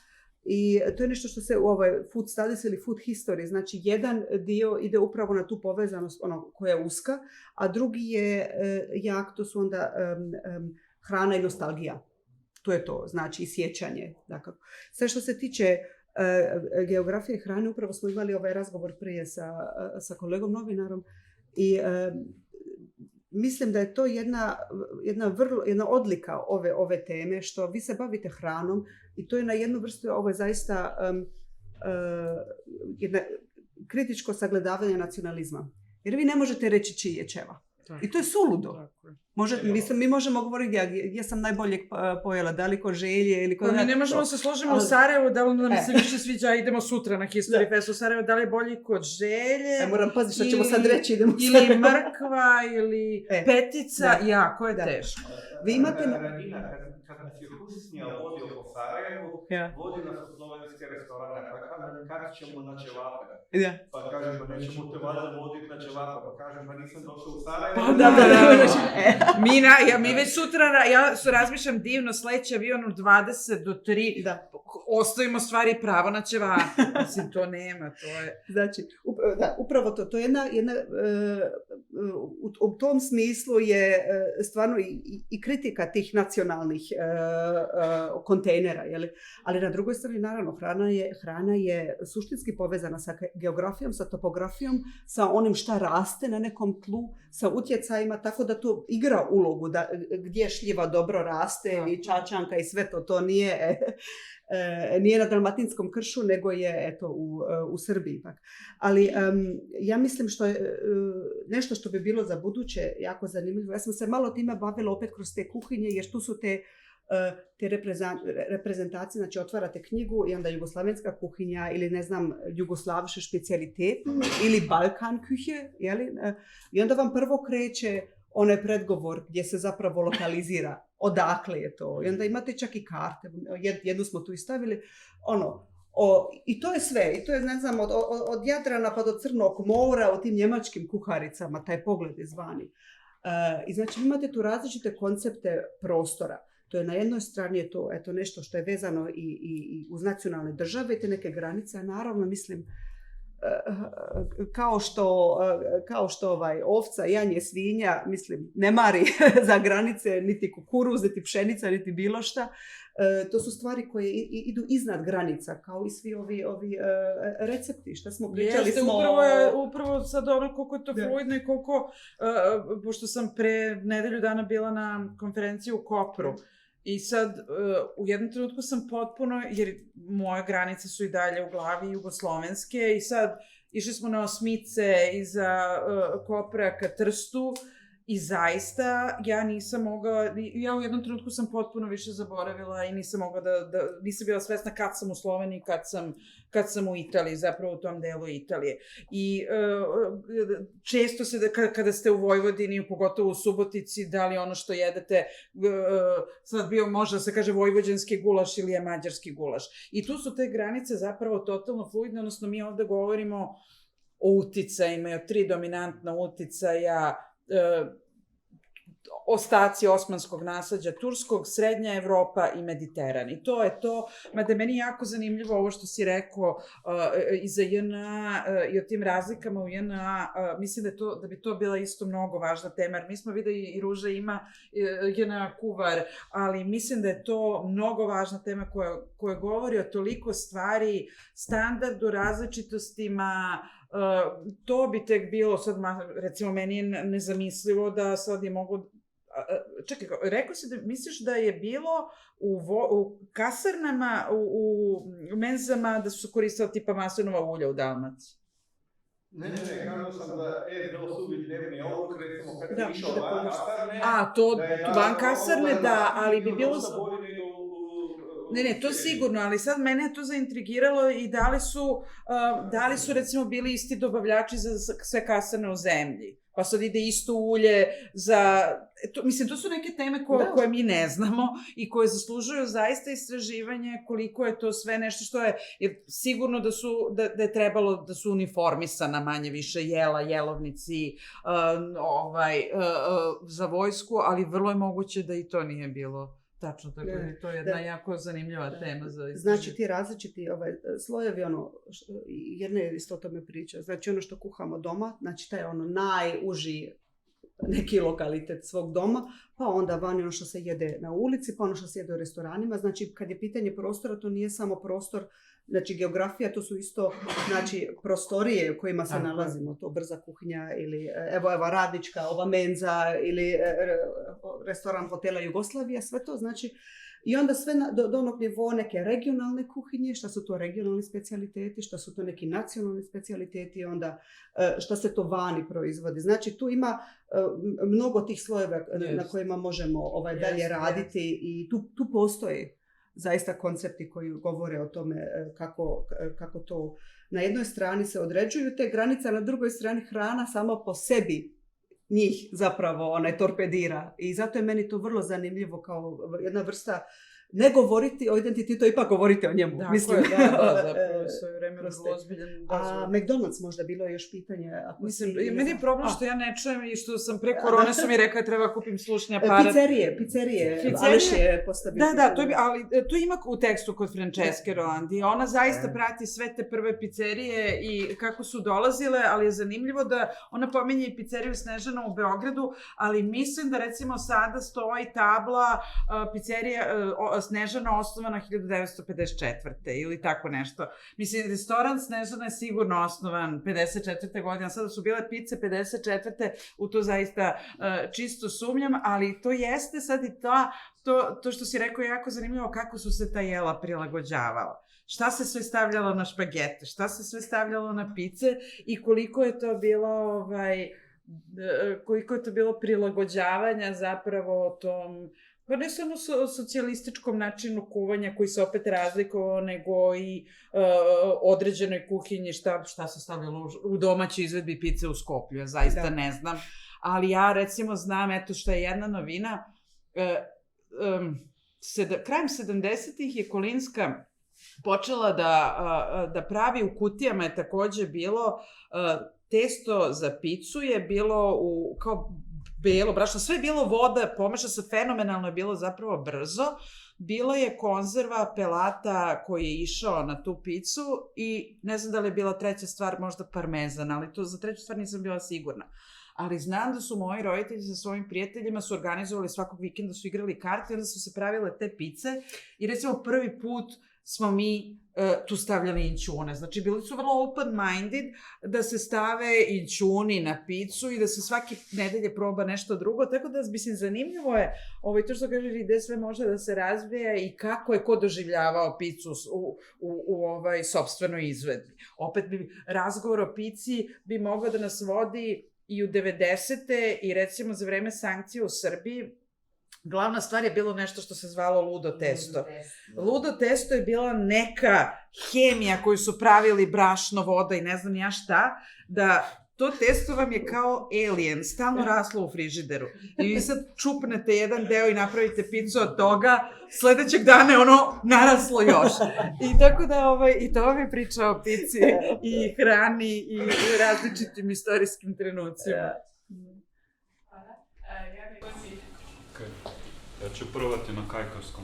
I to je nešto što se u ovoj food studies ili food history, znači jedan dio ide upravo na tu povezanost koja je uska, a drugi je jak, to su onda hrana i nostalgija. To je to, znači i sjećanje. Dakle, sve što se tiče geografije i hrane, upravo smo imali ovaj razgovor prije sa kolegom novinarom i mislim da je to jedna odlika ove teme, što vi se bavite hranom i to je na jednu vrstu, ovo je zaista jedna kritičko sagledavanje nacionalizma. Jer vi ne možete reći čiji je ćeva. I to je suludo. Mi možemo govoriti gdje sam najbolje pojela, da li ko Želje ili ko... Mi ne možemo se složiti u Sarajevu, da li nam se više sviđa, idemo sutra na History Fest u Sarajevu, da li je bolje kod Želje... Moram paziti što ćemo sad reći, idemo u Sarajevu. Ili mrkva, ili petica, jako je teško. Vi imate... Kad nas je Husnija vodio po Sarajevu, vodi nas u slovenske restorane, pa kaže, kada ćemo na ćevape? Pa kaže, pa nećemo te valjda voditi na ćevape, pa kaže, pa nisam došao u Sarajevo. Mi već sutra, ja razmišljam divno, sledeći avion u 20 do 3, ostavimo stvari pravo na ćevape. Mislim, to nema, to je... Znači, upravo to je jedna u tom smislu je stvarno i kritika tih nacionalnih kontejnera, ali na drugoj strani naravno hrana je suštinski povezana sa geografijom, sa topografijom, sa onim šta raste na nekom tlu, sa utjecajima, tako da to igra ulogu gdje šljiva dobro raste i čačanka i sve to nije na Dalmatinskom kršu, nego je eto u Srbiji ipak. Ali ja mislim što je nešto što bi bilo za buduće jako zanimljivo. Ja sam se malo time bavila opet kroz te kuhinje, jer tu su te reprezentacije, znači otvarate knjigu i onda jugoslavenska kuhinja ili ne znam, jugoslavše specijalitete ili Balkan küche, i onda vam prvo kreće onaj predgovor gdje se zapravo lokalizira odakle je to. I onda imate čak i karte, jednu smo tu i stavili, i to je sve, i to je, ne znam, od Jadrana pa do Crnog mora u tim njemačkim kuharicama, taj pogled je zvani. I znači imate tu različite koncepte prostora. To je na jednoj strani je to eto, nešto što je vezano i uz nacionalne države i te neke granice, a naravno mislim kao što ovca, janje, svinja, mislim, ne mari za granice, niti kukuruz, niti pšenica, niti bilo šta. To su stvari koje idu iznad granica, kao i svi ovi recepti, što smo pričali. Upravo sad ono koliko je to fluidno i koliko, pošto sam pre nedelju dana bila na konferenciji u Kopru, i sad, u jednom trenutku sam potpuno, jer moje granice su i dalje u glavi jugoslovenske, i sad išli smo na Osmice iza Kopra ka Trstu, i zaista ja nisam mogla, ja u jednom trenutku sam potpuno više zaboravila i nisam mogla nisam bila svesna kad sam u Sloveniji, kad sam u Italiji, zapravo u tom delu Italije. I često se, kada ste u Vojvodini, pogotovo u Subotici, da li ono što jedete, sad bio, može da se kaže vojvođanski gulaš ili je mađarski gulaš. I tu su te granice zapravo totalno fluidne, odnosno mi ovde govorimo o uticajima, o 3 dominantna uticaja, ostaci osmanskog nasleđa turskog, Srednja Evropa i Mediteran. I to je to, mada meni jako zanimljivo ovo što si rekao i za JNA i o tim razlikama u JNA, mislim da bi to bila isto mnogo važna tema, jer mi smo videli i Ruža ima JNA kuvar, ali mislim da je to mnogo važna tema koja govori o toliko stvari, standardu, različitostima. To bi tek bilo, sad recimo meni je nezamislivo da sad je mogu... Čekaj, rekao si da misliš da je bilo u kasarnama, u menzama da su koristili tipa maslinova ulja u Dalmaciji? Ne, kažu sam da SDO su bi dnevni obrok, recimo kad je išao van kasarne... To van kasarne, da, ali bi bilo... Ne, to sigurno, ali sad mene je to zaintrigiralo i da li su recimo bili isti dobavljači za sve kasarne u zemlji. Pa sad ide isto ulje za... Mislim, to su neke teme koje mi ne znamo i koje zaslužuju zaista istraživanje koliko je to sve nešto što je... Sigurno da je trebalo da su uniformisana manje više jela, jelovnici za vojsku, ali vrlo je moguće da i to nije bilo tačno, tako da to je jedna jako zanimljiva tema za istraživanje. Znači ti različiti slojevi, jedna je isto o tome priča, znači ono što kuhamo doma, znači taj najuži neki lokalitet svog doma, pa onda vani ono što se jede na ulici, pa ono što se jede u restoranima, znači kad je pitanje prostora, to nije samo prostor, znači geografija, to su isto prostorije u kojima se nalazimo, to brza kuhinja ili evo radnička, ova menza ili restoran hotela Jugoslavija, sve to znači. I onda sve do onog nivoa neke regionalne kuhinje, šta su to regionalni specijaliteti, šta su to neki nacionalni specijaliteti, onda šta se to vani proizvodi. Znači tu ima mnogo tih slojeva na kojima možemo dalje raditi i tu postoji zaista koncepti koji govore o tome kako to na jednoj strani se određuju te granice, a na drugoj strani hrana sama po sebi njih zapravo torpedira. I zato je meni to vrlo zanimljivo kao jedna vrsta ne govoriti o identitetu, ipak govoriti o njemu. Dakle, mislim. Da, zapravo svoje vreme vrlo ozbiljan. A McDonald's možda bilo je još pitanje. Meni je problem što ja ne čujem i što sam pre korone su mi rekla treba kupim slušni aparat. Pizzerije. Aleš je postavio. Da, ali to ima u tekstu kod Francesche Rolandi. Ona zaista prati sve te prve pizzerije i kako su dolazile, ali je zanimljivo da ona pominje i pizzeriju Snežana u Beogradu, ali mislim da recimo sada stoji tabla pizzerija Snežana osnovana 1954. ili tako nešto. Mislim, restoran Snežana je sigurno osnovan 54. godine, sada su bile pice 54. u to zaista čisto sumnjam, ali to jeste sad i to što si rekao je jako zanimljivo kako su se ta jela prilagođavala. Šta se sve stavljalo na špagete, šta se sve stavljalo na pice i koliko je to bilo prilagođavanja zapravo tom, pa ne samo socijalističkom načinu kuvanja koji se opet razlikovao, nego i određenoj kuhinji, šta se stavljalo u domaćoj izvedbi pice u Skoplju, ja zaista ne znam. Ali ja recimo znam, eto što je jedna novina, krajem 70-ih je Kolinska počela da pravi u kutijama, je takođe bilo testo za picu je bilo kao belo brašno, sve je bilo voda, pomeša se fenomenalno, je bilo zapravo brzo. Bila je konzerva pelata koji je išao na tu picu i ne znam da li je bila treća stvar, možda parmezan, ali to za treću stvar nisam bila sigurna. Ali znam da su moji roditelji sa svojim prijateljima su organizovali svakog vikenda, su igrali karte i onda su se pravile te pice i recimo prvi put smo mi tu stavljali inćune. Znači, bili su vrlo open-minded da se stave inćuni na picu i da se svake nedelje proba nešto drugo. Tako da, mislim, zanimljivo je to što kažeš gde sve može da se razvija i kako je ko doživljavao picu u sopstvenoj izvedbi. Opet bi razgovor o pici bi mogao da nas vodi i u 90. i recimo za vreme sankcija u Srbiji. Glavna stvar je bilo nešto što se zvalo ludo testo. Ludo testo je bila neka hemija koju su pravili brašno, voda i ne znam ja šta, da to testo vam je kao alien, stalno raslo u frižideru. I vi sad čupnete jedan deo i napravite picu od toga, sledećeg dana je ono naraslo još. I tako da, i to vam je priča o pici i hrani i različitim istorijskim trenucima. Ja ću probati na kajkavskom.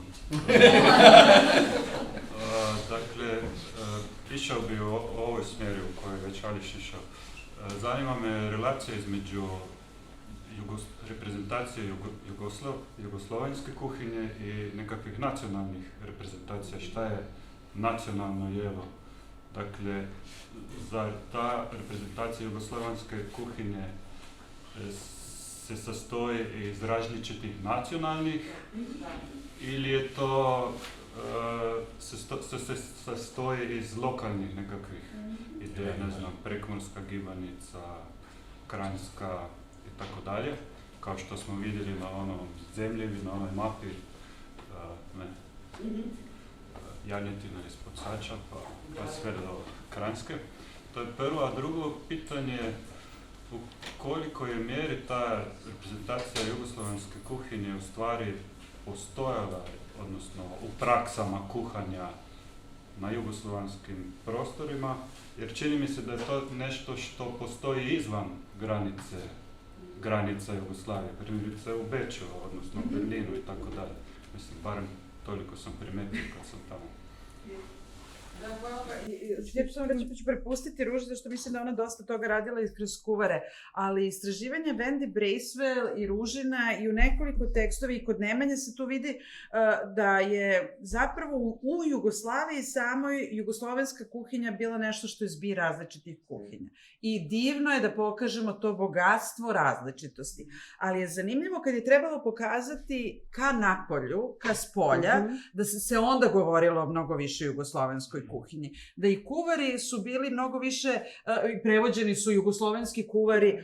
Dakle, išao bi u ovoj smjeri u kojoj već Ališ išao. Zanima me relacija između reprezentacije jugoslovenske kuhinje i nekakvih nacionalnih reprezentacija. Šta je nacionalno jelo? Dakle, zar ta reprezentacija jugoslovenske kuhinje se sastoji iz različitih nacionalnih ili je to se sastoji iz lokalnih nekakvih ideja, ne znam, prekmorska gibanica, kranjska i tako dalje, kao što smo vidjeli na onom zemljevi, na onoj mapi, janjetina ispod sača, pa sve do kranjske. To je prvo, a drugo pitanje u koliko je mjeri ta reprezentacija jugoslovenske kuhinje u stvari postojala, odnosno u praksama kuhanja na jugoslovenskim prostorima, jer čini mi se da je to nešto što postoji izvan granica Jugoslavije, primjerice u Beču, odnosno u Berlinu i tako dalje. Mislim, barem toliko sam primetio kad sam tamo. Ja ću samo reći, pa ću prepustiti Ruži, zašto mislim da ona dosta toga radila kroz kuvare, ali istraživanje Wendy Bracewell i Ružina i u nekoliko tekstovi i kod Nemanje se tu vidi da je zapravo u Jugoslaviji samoj jugoslovenska kuhinja bila nešto što je zbir različitih kuhinja. I divno je da pokažemo to bogatstvo različitosti. Ali je zanimljivo kad je trebalo pokazati ka napolju, ka spolja, da se onda govorilo o mnogo više jugoslovenskoj kuhinji. Da i kuvari su bili mnogo više, prevođeni su jugoslovenski kuvari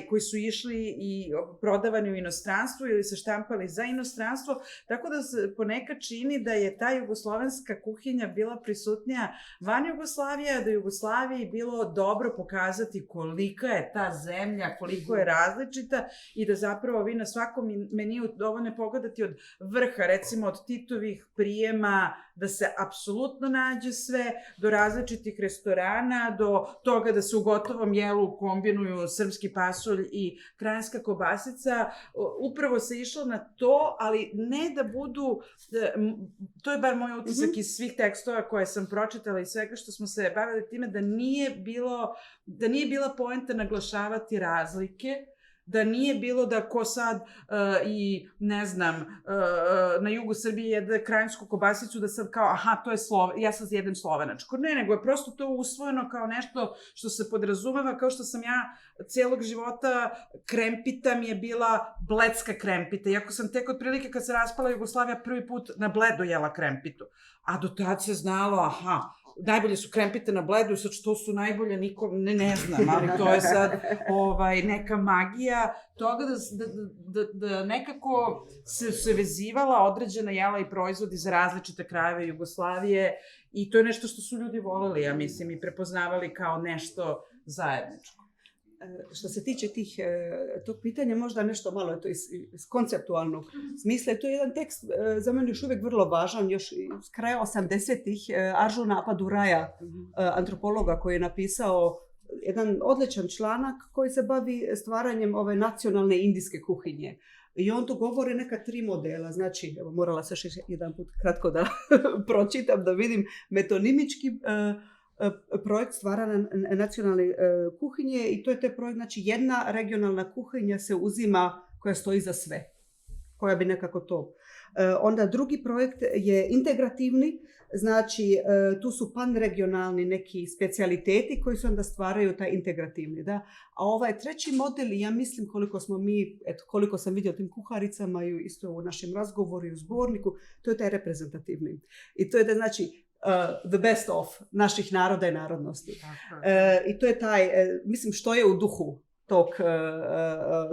koji su išli i prodavani u inostranstvu ili se štampali za inostranstvo, tako da se ponekad čini da je ta jugoslovenska kuhinja bila prisutnija van Jugoslavije, da Jugoslaviji bilo dobro pokazati kolika je ta zemlja, koliko je različita i da zapravo vi na svakom meniju dovoljno pogledati od vrha, recimo od Titovih prijema, da se apsolutno nađe sve, do različitih restorana, do toga da se u gotovom jelu kombinuju srpski pasulj i kranjska kobasica. Upravo se išlo na to, ali ne da budu, to je bar moj utisak iz svih tekstova koje sam pročitala i svega što smo se bavili time, da nije bila poenta naglašavati razlike, da nije bilo da ko sad i, ne znam, na jugu Srbije jede kranjsku kobasicu, da sad kao, aha, to je ja sad jedem slovenačko. Ne, nego je prosto to usvojeno kao nešto što se podrazumeva, kao što sam ja celog života, krempita mi je bila bledska krempita. Iako sam tek otprilike kad se raspala Jugoslavija prvi put na Bledu jela krempitu. A do tad se znalo, aha, najbolje su krempite na Bledu, sad što su najbolje, nikom ne znam, ali to je sad neka magija toga da nekako se vezivala određena jela i proizvodi za različite krajeve Jugoslavije i to je nešto što su ljudi voleli, ja mislim, i prepoznavali kao nešto zajedničko. Što se tiče tog pitanja, možda nešto malo je to iz konceptualnog smisla. To je jedan tekst za mene još uvijek vrlo važan, još iz kraja 80-ih, Arjuna Appaduraja, antropologa koji je napisao jedan odličan članak koji se bavi stvaranjem ove nacionalne indijske kuhinje. I on tu govori neka 3 modela, znači, evo, morala se još jedan put kratko da pročitam, da vidim metonimički projekt stvaranja nacionalne kuhinje i to je taj projekt, znači jedna regionalna kuhinja se uzima koja stoji za sve, koja bi nekako to. Onda drugi projekt je integrativni, znači tu su panregionalni neki specijaliteti koji se onda stvaraju taj integrativni. Da? A ovaj treći model, ja mislim koliko sam vidio tim kuharicama i isto u našem razgovoru i u zborniku, to je taj reprezentativni. I to je znači the best of naših naroda i narodnosti. I to je taj, mislim, što je u duhu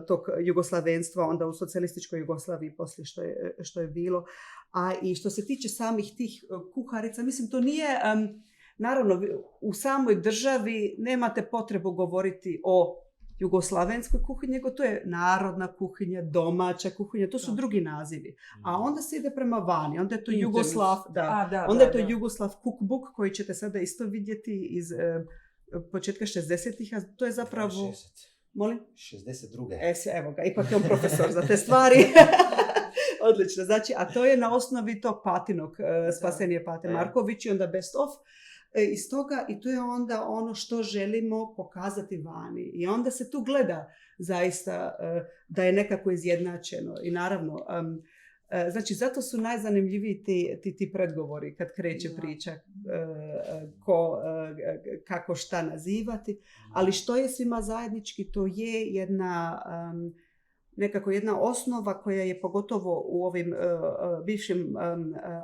tog jugoslavenstva, onda u socijalističkoj Jugoslaviji poslije što je bilo. A i što se tiče samih tih kuharica, mislim, to nije, naravno, u samoj državi nemate potrebu govoriti o jugoslavenskoj kuhinji, nego to je narodna kuhinja, domaća kuhinja, to su drugi nazivi. A onda se ide prema vani, onda je to Jugoslav, onda je to Jugoslav cookbook koji ćete sada isto vidjeti iz početka 60-ih, a to je zapravo... Molim? 62. Evo ga, ipak je on profesor za te stvari. Odlično, znači, a to je na osnovi tog Patinog, Spasenije Pate Marković i onda best of. Iz toga, i to je onda ono što želimo pokazati vani. I onda se tu gleda zaista da je nekako izjednačeno. I naravno, znači, zato su najzanimljiviji ti predgovori kad kreće priča kako šta nazivati. Ali što je svima zajednički, to je nekako jedna osnova koja je pogotovo u ovim bivšim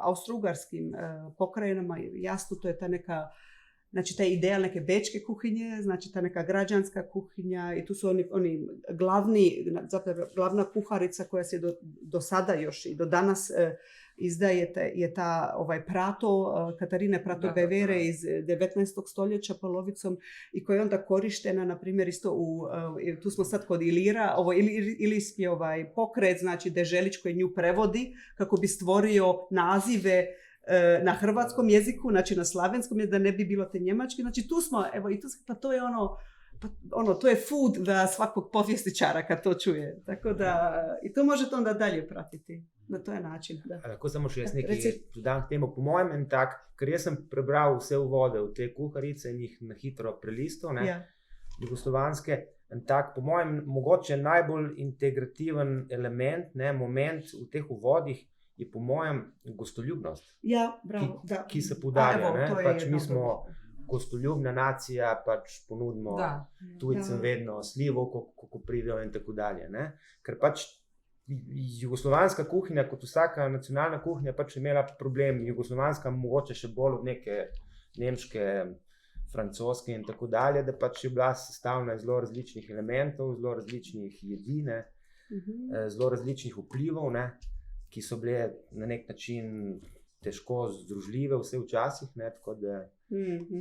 austrougarskim pokrajinama, jasno, to je ta neka, znači taj ideal neke bečke kuhinje, znači ta neka građanska kuhinja i tu su oni glavna kuharica koja se do sada još i do danas izdaje je ta Prato, Katarine Prato Bevere iz 19. stoljeća polovicom i koja je onda korištena, na primjer, isto tu smo sad kod Ilira, ovo ilijski pokret, znači Deželić koji nju prevodi kako bi stvorio nazive na hrvatskom jeziku, znači na slavenskom jeziku, da ne bi bilo te njemačke. Znači tu smo, evo, i tu, pa to je to je food za svakog povjesničara kad to čuje. Tako da, i to možete onda dalje pratiti. Na to je način. Lahko samo še jaz nekaj dodam k temu. Po mojem en tak, ker jaz sem prebral vse uvode v te kuharice in jih na hitro prelistal, jugoslovanske, en tak, po mojem, mogoče najbolj integrativen element, moment v teh uvodih je po mojem gostoljubnost, ki se poudarja. Pač mi smo gostoljubna nacija, pač ponudimo tujcem vedno slivo, ko pridejo in tako dalje. Ker pač jugoslovanska kuhinja, kot vsaka nacionalna kuhinja, pač imela problem. Jugoslovanska mogoče še bolj od neke nemške, francoske in tako dalje, da pač je bila sestavljena iz zelo različnih elementov, zelo različnih jedi, zelo različnih vplivov, ki so bile na nek način težko združljive vse včasih, tako da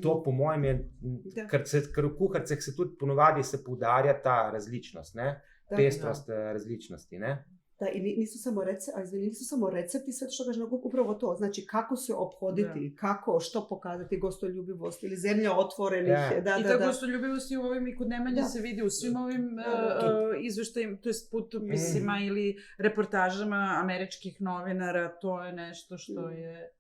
to po mojem je, ker v kuharcih se tudi ponovadi se poudarja ta različnost, pestrost različnosti, Da, i nisu samo recepti, sve što kažem, upravo to, znači kako se ophoditi, što pokazati gostoljubivost ili zemlja otvorenih. I ta gostoljubivost i u ovim, i kod Nemanja se vidi u svim ovim izveštajima, to je putopisima ili reportažama američkih novinara, to je nešto što je...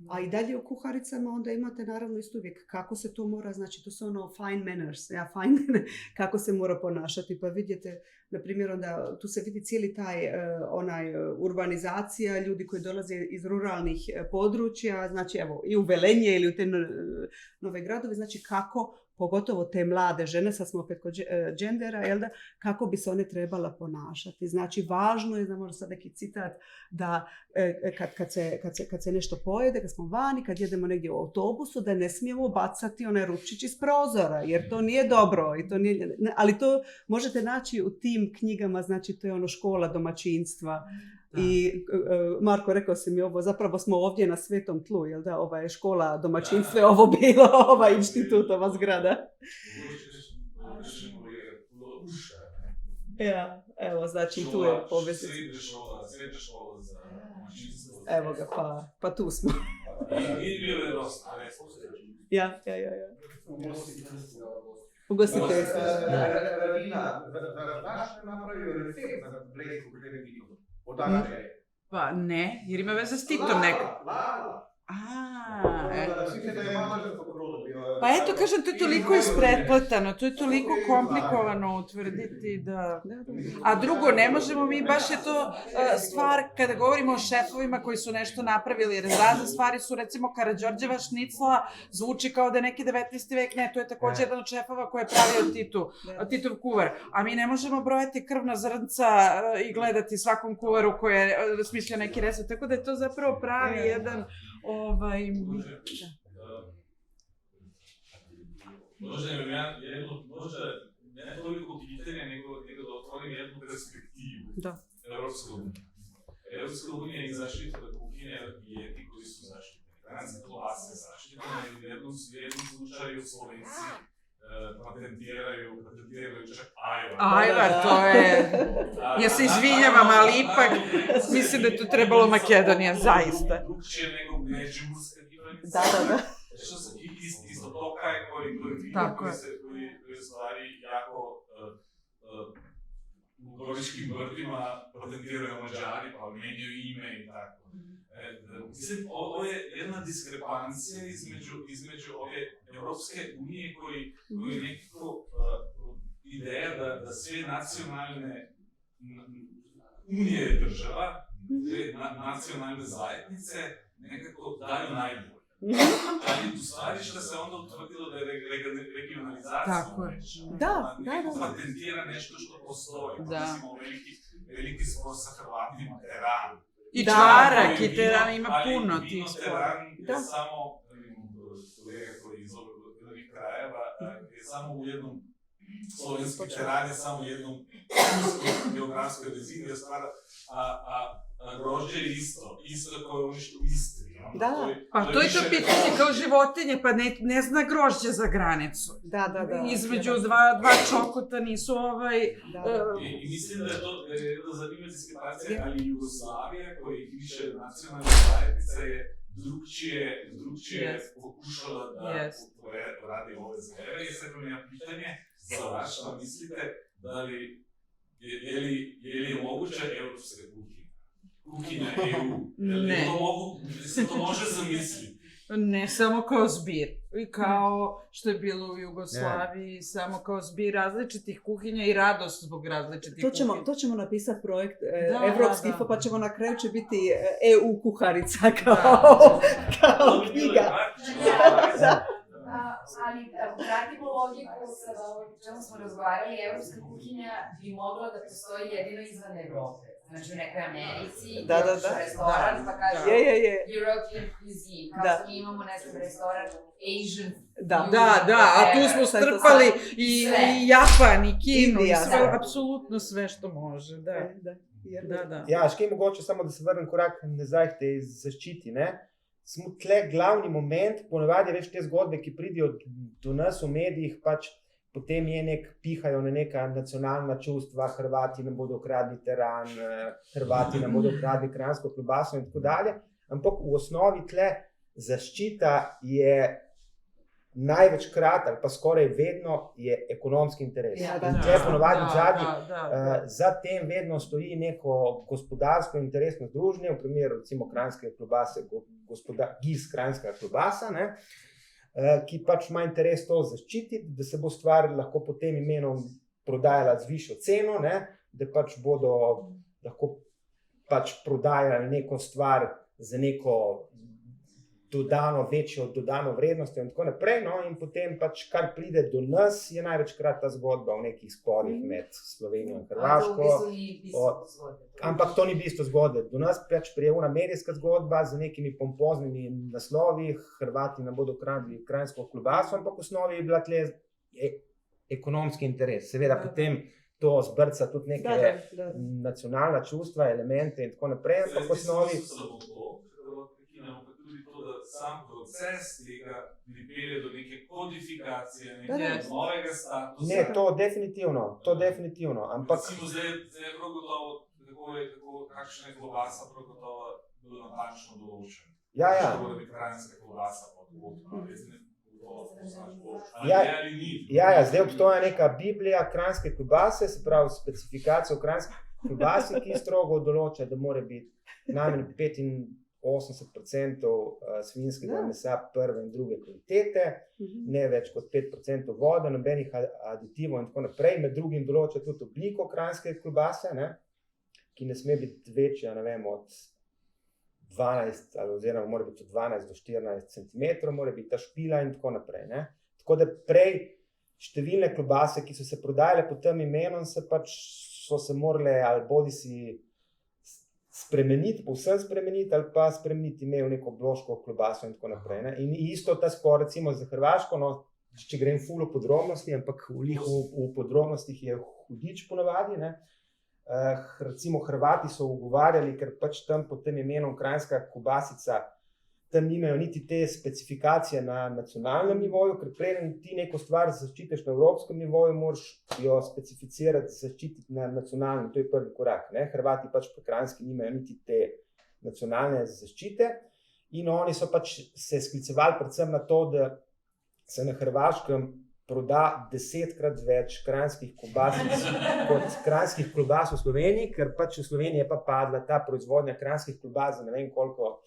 A i dalje u kuharicama onda imate naravno isto uvijek kako se to mora, znači to su fine manners, kako se mora ponašati, pa vidite, na primjer, onda tu se vidi cijeli taj urbanizacija, ljudi koji dolaze iz ruralnih područja, znači evo i u Velenje ili u te nove gradove, znači kako, pogotovo te mlade žene, sad smo opet kod gendera, kako bi se one trebala ponašati. Znači, važno je, možda sad neki citat, da kad se nešto pojede, kad smo vani, kad jedemo negdje u autobusu, da ne smijemo bacati onaj ručić iz prozora, jer to nije dobro. Ali to možete naći u tim knjigama, znači to je škola domaćinstva. I Marko, rekao si mi ovo, zapravo smo ovdje na svetom tlu, jel da, ova je škola domaćinstva, je ovo bilo, ova institut, ova zgrada. Evo, znači tu je poveznica. Evo ga, pa tu smo. Ja. Ugostiteljstvo. Radina, znaš napravio recept za blesku krevetinu? Odakle? Pa ne, jer ima veze s Titom neko. Lala. Pa eto, kažem, to je toliko isprepletano, to je toliko komplikovano utvrditi da... A drugo, ne možemo mi, baš je to stvar, kada govorimo o šefovima koji su nešto napravili, jer razne stvari su, recimo, Karađorđeva šnicla, zvuči kao da je neki 19. vek, ne, to je takođe jedan od šefova koji je pravio Titov kuvar. A mi ne možemo brojati krvna zrnca i gledati svakom kuvaru koji je smislio neki recept, tako da je to zapravo pravi jedan... Možda ne toliko pitanje, nego da otvorim jednu perspektivu. Evropska unija. Evropska unija je zaštitila kuhinje i eti koji su zaštitili. Hranske klobase zaštitila i u jednom slučaju Slovenci patentiraju čak ajvar. Ajvar, to je... Ja se izvinjavam, ali ipak mislim da je tu trebalo Makedonija, zaista. Drugčije nego međimurska gibanica. Da. Isto toka je koji stvari jako u Goričkim brdima patentiraju Mađari, pa menjaju ime i tako. Mislim, ovo je jedna diskrepancija između ove Evropske unije koji je nekako ideja da sve nacionalne unije država, nacionalne zajednice nekako daju najbolje. Ali u stvari što se onda utvrdilo da je regionalizacija Da. patentira nešto što postoji. Mislim, veliki spor sa Hrvatima, Teran. I čarak, i Teran ima puno tih spora. Teran je samo, kolega koji iz ovih krajeva, je samo u jednom, slovenski Teran je samo u jednom geografskoj rezini, a grožđe je isto kao ono što u Istri. Pa to je to pitanje kao životinje, pa ne zna grožđe za granicu. Da. Između dva čokota nisu I mislim da je to jedna zanimljiva diskrepancija, ali Jugoslavija, koja je više nacionalna zajednica, je drugčije pokušala da radi ove zvere. I sad imam ja pitanje za vas, šta mislite, je li moguća evropska kuhinja EU? Ne. To može zamisliti. Ne samo kao zbir, i kao što je bilo u Jugoslaviji, samo kao zbir različitih kuhinja i radost zbog različitih kuhinja. To ćemo napisati projekt evropski, pa ćemo na kraju će biti EU kuharica kao knjiga. Ali vratimo logiku sa ovo čemu smo razgovarali, evropska kuhinja bi mogla da postoji jedino izvan Evrope. Znači u nekoj Americi, imaš restoran, pa kažu European cuisine, kao što mi imamo, ne znam, restoran Asian food. Da, a tu smo strpali i Japan, i Kinu, i sve, apsolutno sve što može, da. Ja, škaj mogoče samo da se vrnem korak nazaj k tej zaščiti, ne? Smo tle glavni moment, ponavadi veš te zgodbe, ki pridijo do nas v medijih, pač potem pihajo na neka nacionalna čustva, Hrvati nam bodo ukradli Teran, Hrvati nam bodo ukradli kranjsko klobaso in tako dalje. Ampak v osnovi tle zaščita je največkrat ali pa skoraj vedno je ekonomski interes. In tle ponavadi za tem vedno stoji neko gospodarsko interesno združenje, v primeru recimo kranjske klobase, GIZ kranjska klobasa, ki pač ima interes to zaščititi, da se bo stvar lahko pod tem imenom prodajala z višjo ceno, da pač bodo lahko pač prodajali neko stvar za neko večjo dodano vrednost in tako naprej, in potem pač kar pride do nas je največkrat ta zgodba v nekih sporih med Slovenijo in Hrvaško. Ampak to ni bistvo zgodbe. Do nas pač prije una medijska zgodba z nekimi pompoznimi naslovi, Hrvati nam bodo ukradli kranjsko klobaso, ampak v osnovi je bila tle ekonomski interes. Seveda potem to zbrca tudi neke nacionalna čustva, elemente in tako naprej, ampak v osnovi... Sam proces tega pripelje do neke kodifikacije, nekega novega statusa. Ne, to definitivno, ampak... Recimo zdaj je prav gotovo, kakšna je klobasa, prav gotovo bilo natančno določeno. Ja. Što mora biti kranjska klobasa, Zdaj obstoja neka Biblija kranjske klobase, se pravi specifikacija o kranjski klobasi, ki strogo določa, da mora biti najmanj 85% svinjskega mesa prve in druge kvalitete, ne več kot 5% vode, nobenih aditivov in tako naprej. Med drugim določa tudi obliko kranjske klobase, ki ne sme biti večja, ne vem, od 12, oziroma mora biti od 12 do 14 cm, mora biti ta špila in tako naprej. Tako da prej številne klobase, ki so se prodajale pod tem imenom, so se morale ali bodisi spremeniti, povsem spremeniti, ali pa spremeniti ime v neko bloško klobaso in tako naprej. In isto ta spor, recimo za Hrvaško, če grem ful v podrobnosti, ampak v podrobnostih je hudič ponavadi, recimo Hrvati so ugovarjali, ker pač tam pod tem imenom kranjska klobasica, tam nimajo niti te specifikacije na nacionalnem nivoju, ker preden ti neko stvar zaščitiš na evropskem nivoju, moraš jo specificirati, zaščititi na nacionalnem, to je prvi korak. Hrvati pač pri kranjski nimajo niti te nacionalne zaščite in oni so pač se sklicevali predvsem na to, da se na Hrvaškem proda 10-krat več kranjskih klobasic kot kranjskih klobas v Sloveniji, ker pač v Sloveniji je pa padla ta proizvodnja kranjskih klobas za ne vem koliko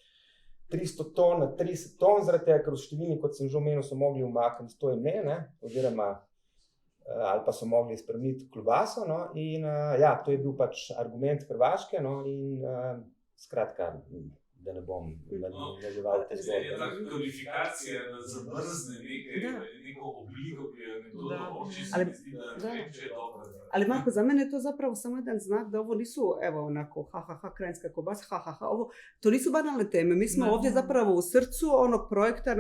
300 ton na 30 ton, zaradi tega, ker v številni, kot sem že omenil, so mogli umakniti to ime, oziroma ali pa so mogli spremeniti klobaso, in to je bil pač argument Hrvaške, in skratka, da ne bom nadaljeval te zgodbe. Je ta kvalifikacija, da zamrzne neko obliko, ki je nekdo določi, se mi zdi, da je dobro. Ali Marko, za mene je to zapravo samo jedan znak da ovo nisu, evo onako, kranjska klobasa, ovo, to nisu banalne teme. Mi smo ovdje zapravo u srcu onog projekta,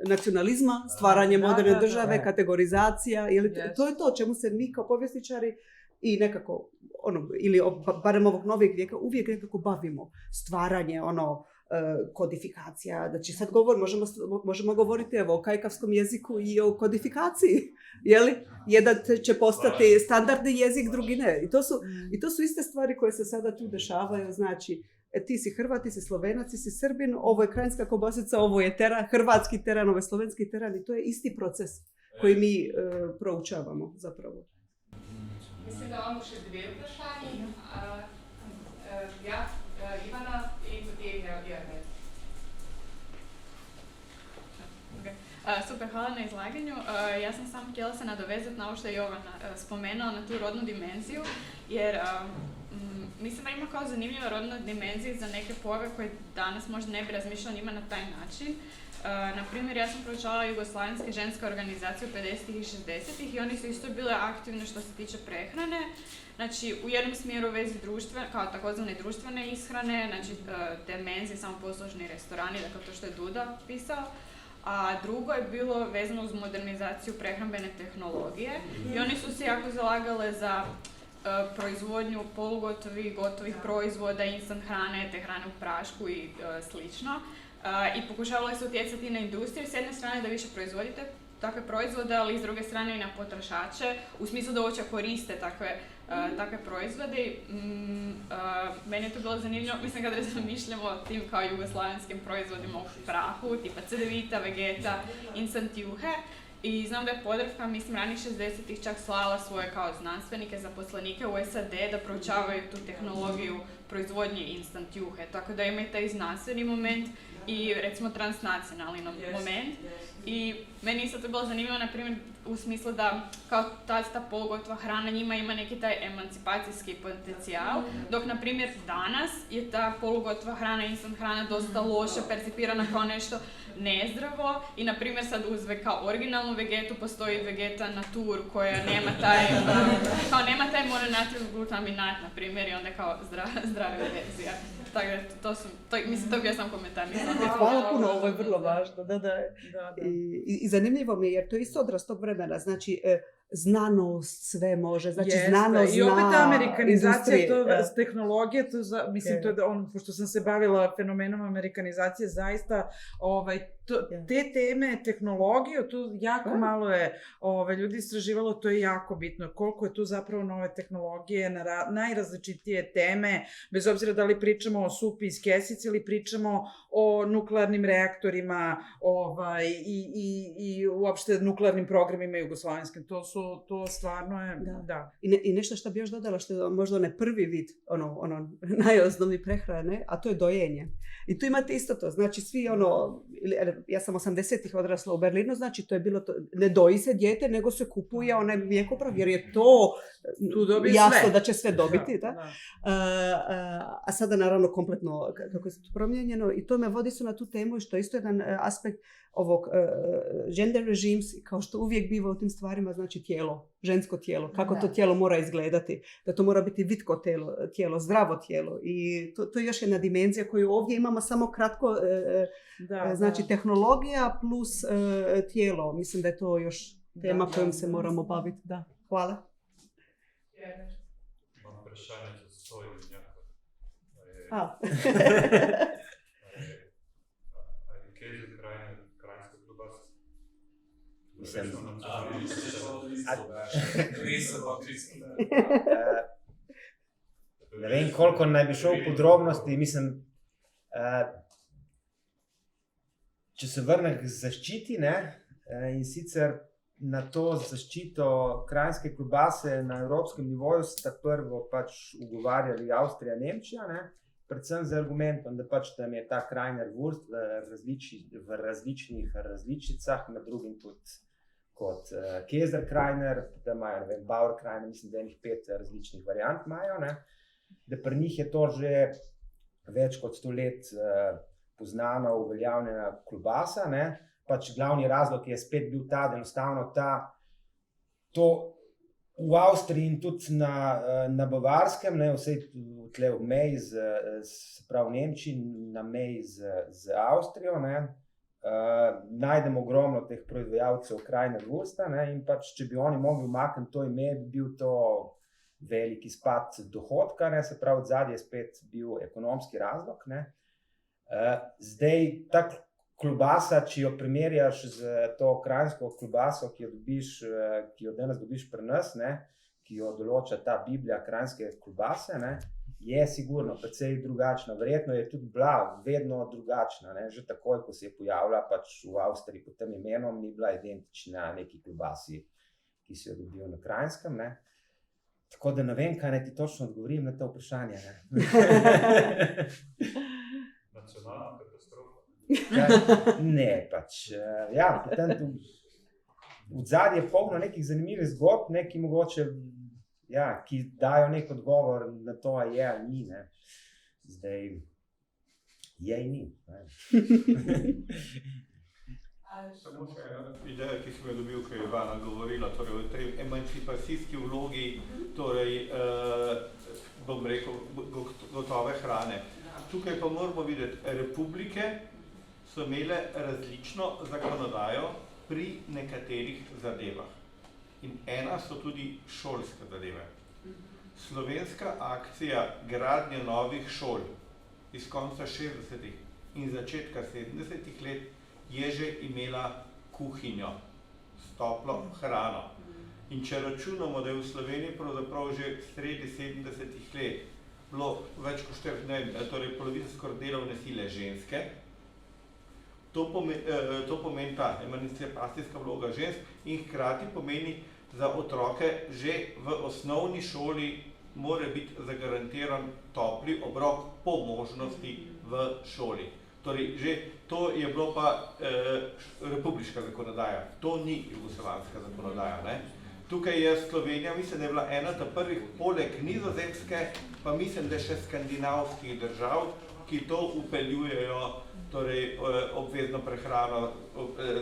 nacionalizma, stvaranje moderne države, kategorizacija, to je to o čemu se mi kao povjesničari i nekako, ili barem ovog novijeg vijeka, uvijek nekako bavimo. Stvaranje, kodifikacija. Znači sad možemo govoriti o kajkavskom jeziku i o kodifikaciji. Jedan će postati standardni jezik, drugi ne. I to su iste stvari koje se sada tu dešavaju. Znači, ti si Hrvat, ti si Slovenac, ti si Srbin, ovo je kranjska klobasica, ovo je teran, hrvatski teran, ovo je slovenski teran i to je isti proces koji mi proučavamo zapravo. Mislim, da imamo še dve vprašanji. Ivana in potem Jernej. Super, hvala na izlaganju. Ja sam samo htjela se nadovezati na ovo što je Jovan spomenuo, na tu rodnu dimenziju, jer mislim da ima kao zanimljiva rodna dimenzija za neke pojave koje danas možda ne bi razmišljali njima na taj način. Naprimjer, ja sam proučavala jugoslavenske ženske organizacije u 50-ih i 60-ih i oni su isto bile aktivne što se tiče prehrane. Znači, u jednom smjeru u vezi kao takozvane društvene ishrane, znači dimenzije, samoposlužni restorani, dakle to što je Duda pisao. A drugo je bilo vezano uz modernizaciju prehrambene tehnologije i oni su se jako zalagale za proizvodnju polugotovih i gotovih proizvoda, instant hrane, te hrane u prašku i slično. I pokušavale su utjecati na industriju, s jedne strane da više proizvodite takve proizvode, ali s druge strane i na potrošače, u smislu da uopće koriste takve proizvode. Meni je to bilo zanimljivo, mislim kada razmišljamo o tim kao jugoslavenskim proizvodima u prahu, tipa Cedevita, Vegeta, instant juhe. I znam da je Podravka, mislim, ranih 60-ih čak slala svoje kao znanstvenike, zaposlenike u SAD da proučavaju tu tehnologiju proizvodnje instant juhe. Tako da ima i taj znanstveni moment i recimo transnacionalni moment. I meni isto to bilo zanimljivo, na primjer, u smislu da kao ta polugotova hrana njima ima neki taj emancipacijski potencijal, dok na primjer danas je ta polugotova hrana, instant hrana dosta loše percipirana kao nešto nezdravo i na primjer sad uz kao originalnu vegetu postoji Vegeta Natur koja nema taj mononatrijev glutaminat na primjer i onda kao zdrava verzija. Tako da mislim to bio sam komentar. Hvala puno, ovo je vrlo važno. Da. I zanimljivo mi je jer to je isto odraz tog vremena. Znači, znanost sve može, znači Jeste. znanost I opet ta zna amerikanizacija, industrije. tehnologije, mislim, to je pošto sam se bavila fenomenom amerikanizacije, zaista te teme, tehnologiju, tu jako malo je ljudi istraživalo, to je jako bitno, koliko je tu zapravo nove tehnologije, najrazličitije teme, bez obzira da li pričamo o supi iz kesice ili pričamo o nuklearnim reaktorima i uopšte nuklearnim programima jugoslovenskim, to stvarno je, da. I nešto što bi još dodala, što je možda onaj prvi vid, najosnovniji prehrane, a to je dojenje. I tu imate isto to, znači svi ja sam 80-ih odrasla u Berlinu, znači to je bilo to, ne doji se dijete, nego se kupuje onaj mlijekoprav, jer je to jasno da će sve dobiti. A sada naravno kompletno kako je to promijenjeno i to me vodi su na tu temu, što je isto jedan aspekt ovog gender regimes, kao što uvijek biva u tim stvarima, znači tijelo, žensko tijelo, kako to tijelo mora izgledati, da to mora biti vitko tijelo, zdravo tijelo i to je još jedna dimenzija koju ovdje imamo samo kratko, znači tehnologija plus tijelo, mislim da je to još tema kojom se moramo baviti, da. Hvala. Imam vprašanje za sojenjaka. Ne vem, koliko naj bi šel v podrobnosti, mislim, če se vrnem k zaščiti, in sicer na to zaščito kranjske klobase na evropskem nivoju sta prvo pač ugovarjali Avstrija, Nemčija, predvsem z argumentom, da pač tam je ta Krajner Wurst v različnih različicah, med drugim tudi kot Käser Krajner, da imajo, ne vem, Bauer Krajner, mislim, da enih 5 različnih variant imajo, da pri njih je to že več kot 100 let poznana, uveljavljena klobasa, pač glavni razlog je spet bil ta, da enostavno to v Avstriji in tudi na Bavarskem, vsej tle v meji se pravi v Nemčiji, na meji z Avstrijo, najdemo ogromno teh proizvajalcev Krajner Wursta in pač, če bi oni mogli umakniti to ime, bi bil to velik izpad dohodka, se pravi, odzadje je spet bil ekonomski razlog. Zdaj, ta klobasa, če jo primerjaš z to kranjsko klobaso, ki jo danes dobiš pri nas, ki jo določa ta Biblija kranjske klobase, je sigurno precej drugačna. Verjetno je tudi bila vedno drugačna. Že takoj, ko se je pojavila pač v Avstriji pod tem imenom, ni bila identična neki klobasi, ki si jo dobil na Kranjskem. Tako da ne vem, kaj naj ti točno odgovorim na to vprašanje. Nacionalna katastrofa? Ne, pač. Potem tu odzadje je polno nekih zanimivih zgodb, ki mogoče ki dajo nek odgovor na to, a je ali ni. Zdaj, je in ni. Samo še ena ideja, ki sem jo dobil, ko je Ivana govorila, torej o tej emancipacijski vlogi, torej, bom rekel, gotove hrane. Tukaj pa moramo videti, republike so imele različno zakonodajo pri nekaterih zadevah. In ena so tudi šolske zadeve. Slovenska akcija gradnje novih šol iz konca 60-ih in začetka 70-ih let je že imela kuhinjo s toplo hrano. In če računamo, da je v Sloveniji pravzaprav že sredi 70-ih let bilo več kot torej polovica skoraj delovne sile ženske, to pomeni ta emancipacijska vloga žensk in hkrati pomeni za otroke že v osnovni šoli mora biti zagarantiran topli obrok po možnosti v šoli. Torej, že to je bilo pa republiška zakonodaja, to ni jugoslovanska zakonodaja. Tukaj je Slovenija, mislim, da je bila ena ta prvih, poleg Nizozemske, pa mislim, da še skandinavskih držav, ki to vpeljujejo, torej obvezno prehrano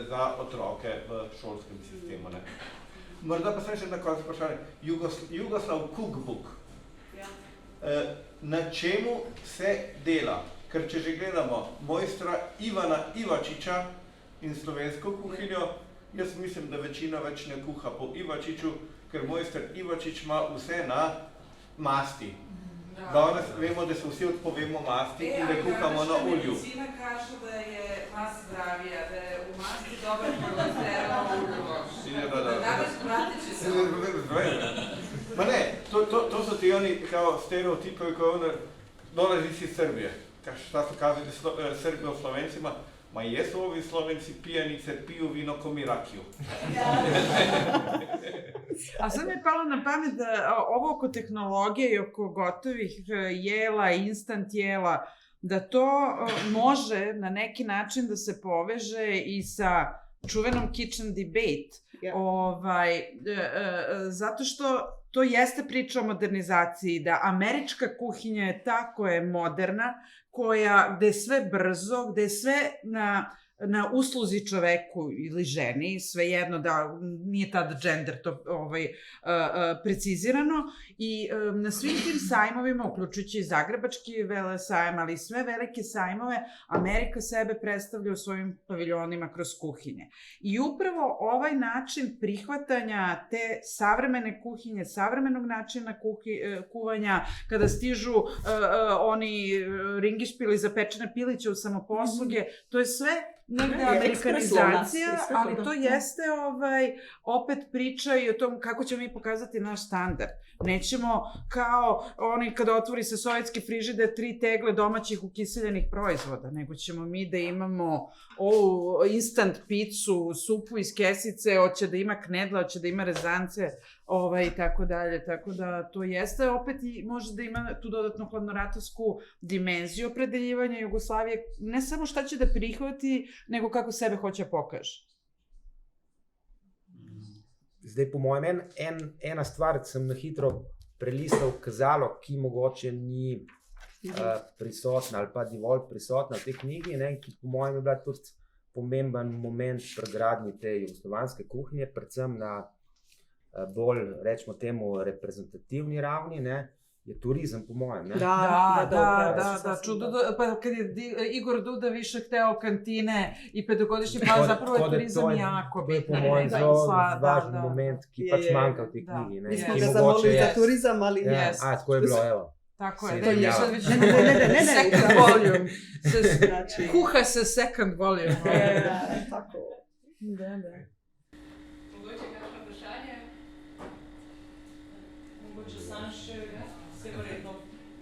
za otroke v šolskem sistemu. Morda pa sem še na koncu vprašanje, Jugoslav Cookbook, na čemu se dela? Ker če že gledamo mojstra Ivana Ivačiča in slovensko kuhinjo, Jaz mislim, da večina več ne kuha po Ivačiču, ker mojster Ivačič ima vse na masti. Danes vemo, da se vsi odpovemo masti in da kuhamo na olju. Medicina kaže, da je mast zdravija, da je v masti dobro kolesterol olju. Da danes pratiče se. Ma ne, to so ti oni kao stereotipi, ko dolazi iz Srbije. Šta su kazali Srbi o Slovencima? Ma jesu ovi Slovenci pijanice, piju vino ko mi rakiju. A sad mi je palo na pamet da ovo oko tehnologije i oko gotovih jela, instant jela, da to može na neki način da se poveže i sa čuvenom kitchen debate. Zato što to jeste priča o modernizaciji, da američka kuhinja je ta koja je moderna, gde je sve brzo, gde je sve na usluzi čoveku ili ženi, svejedno da nije tada gender to precizirano, i na svim tim sajmovima, uključujući i Zagrebački velesajam, ali i sve velike sajmove, Amerika sebe predstavlja u svojim paviljonima kroz kuhinje. I upravo ovaj način prihvatanja te savremene kuhinje, savremenog načina kuvanja, kada stižu oni ringišpili za pečene piliće u samoposluge, to je sve negde amerikanizacija, ali to jeste opet priča i o tom kako ćemo mi pokazati naš standard. Nećemo kao oni kada otvori se sovjetski frižider 3 tegle domaćih ukiseljenih proizvoda, nego ćemo mi da imamo instant picu, supu iz kesice, hoće da ima knedla, hoće da ima rezance i tako dalje. Tako da to jeste opet i može da ima tu dodatno hladnoratorsku dimenziju opredeljivanja Jugoslavije, ne samo šta će da prihvati, nego kako sebe hoće pokaže. Zdaj, po mojem, ena stvar, sem na hitro prelistal kazalo, ki mogoče ni prisotna ali pa dovolj prisotna v tej knjigi, ki po mojem je bila tudi pomemben moment pri gradnji te jugoslovanske kuhinje, predvsem na bolj, rečemo temu, reprezentativni ravni, je turizam, po mojem. Da, čudo, pa kad je Igor Duda više hteo kantine i petogodišnji plan, zapravo je turizam jako bitno. To je po mojem zelo važni moment, ki pač manjka v tej knjigi. Mi smo ga zamolili za turizam, ali ne. Tako je bilo, evo. Tako je, ne, second volume. Kuha se second volume. Tako. Da. Mogoče kakšno vprašanje? Mogoče sam še, vse verjetno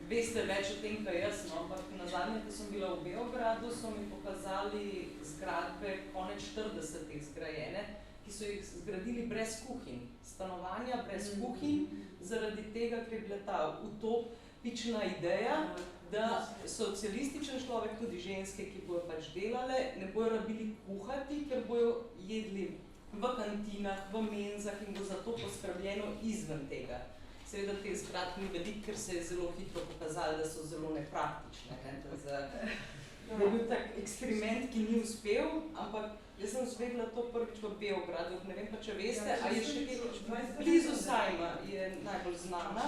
veste več o tem, kaj jaz, ampak nazadnje, ko sem bila v Beogradu, so mi pokazali zgradbe konec 40-ih zgrajene, ki so jih zgradili brez kuhinj, stanovanja brez kuhinj, zaradi tega, ker je bila ta utopična ideja, da socialističen človek, tudi ženske, ki bojo pač delale, ne bojo rabili kuhati, ker bojo jedli v kantinah, v menzah in bo za to poskrbljeno izven tega. Seveda teh zgradb ni veliko, ker se je zelo hitro pokazalo, da so zelo nepraktične. To je bil tak eksperiment, ki ni uspel, ampak jaz sem zvedla to prvič v Beogradu, ne vem pa, če veste, a je še kaj blizu sajma, je najbolj znana.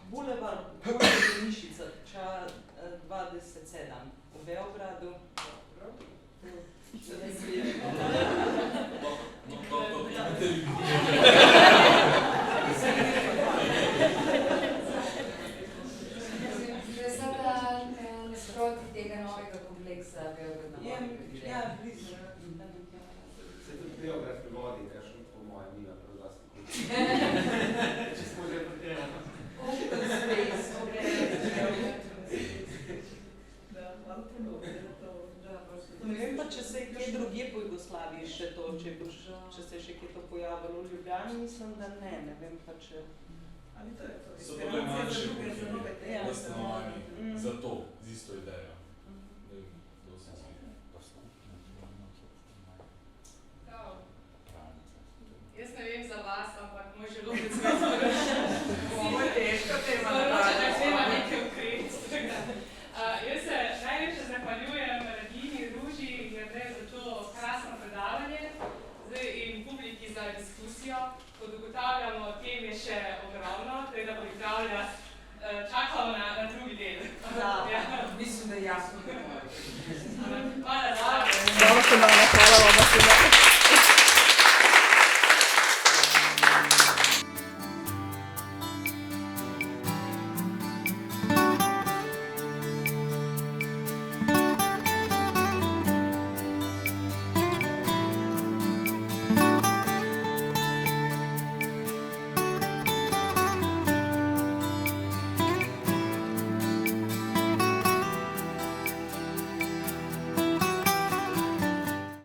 Boulevard Mišica, 27 v Beogradu. Zdaj sada nasproti tega novega kompleksa Beograda. Ja, blizu. Se tudi Beograd pri vodi, kar še po mojem nima predosti. Če smo že pri tem. Open space, Ne vem pa, če se je kaj drugje po Jugoslaviji še to, če se je še kaj to pojavilo v Ljubljani, mislim, da ne vem pa, če... So pa bile manjše kuhinje v stanovanji za to, z isto idejo. Jaz ne vem za vas, ampak moj želodec me Ovo je težka tema. da treba nekaj ukrepiti. Jaz se najlepše zahvaljujem Regini, Ruži in za to krasno predavanje in publiki za diskusijo. Kot ugotavljamo, tem je še ogromno, treba pripravljati. Čakamo na drugi del. Mislim, da maksimalno, hvala vam svima.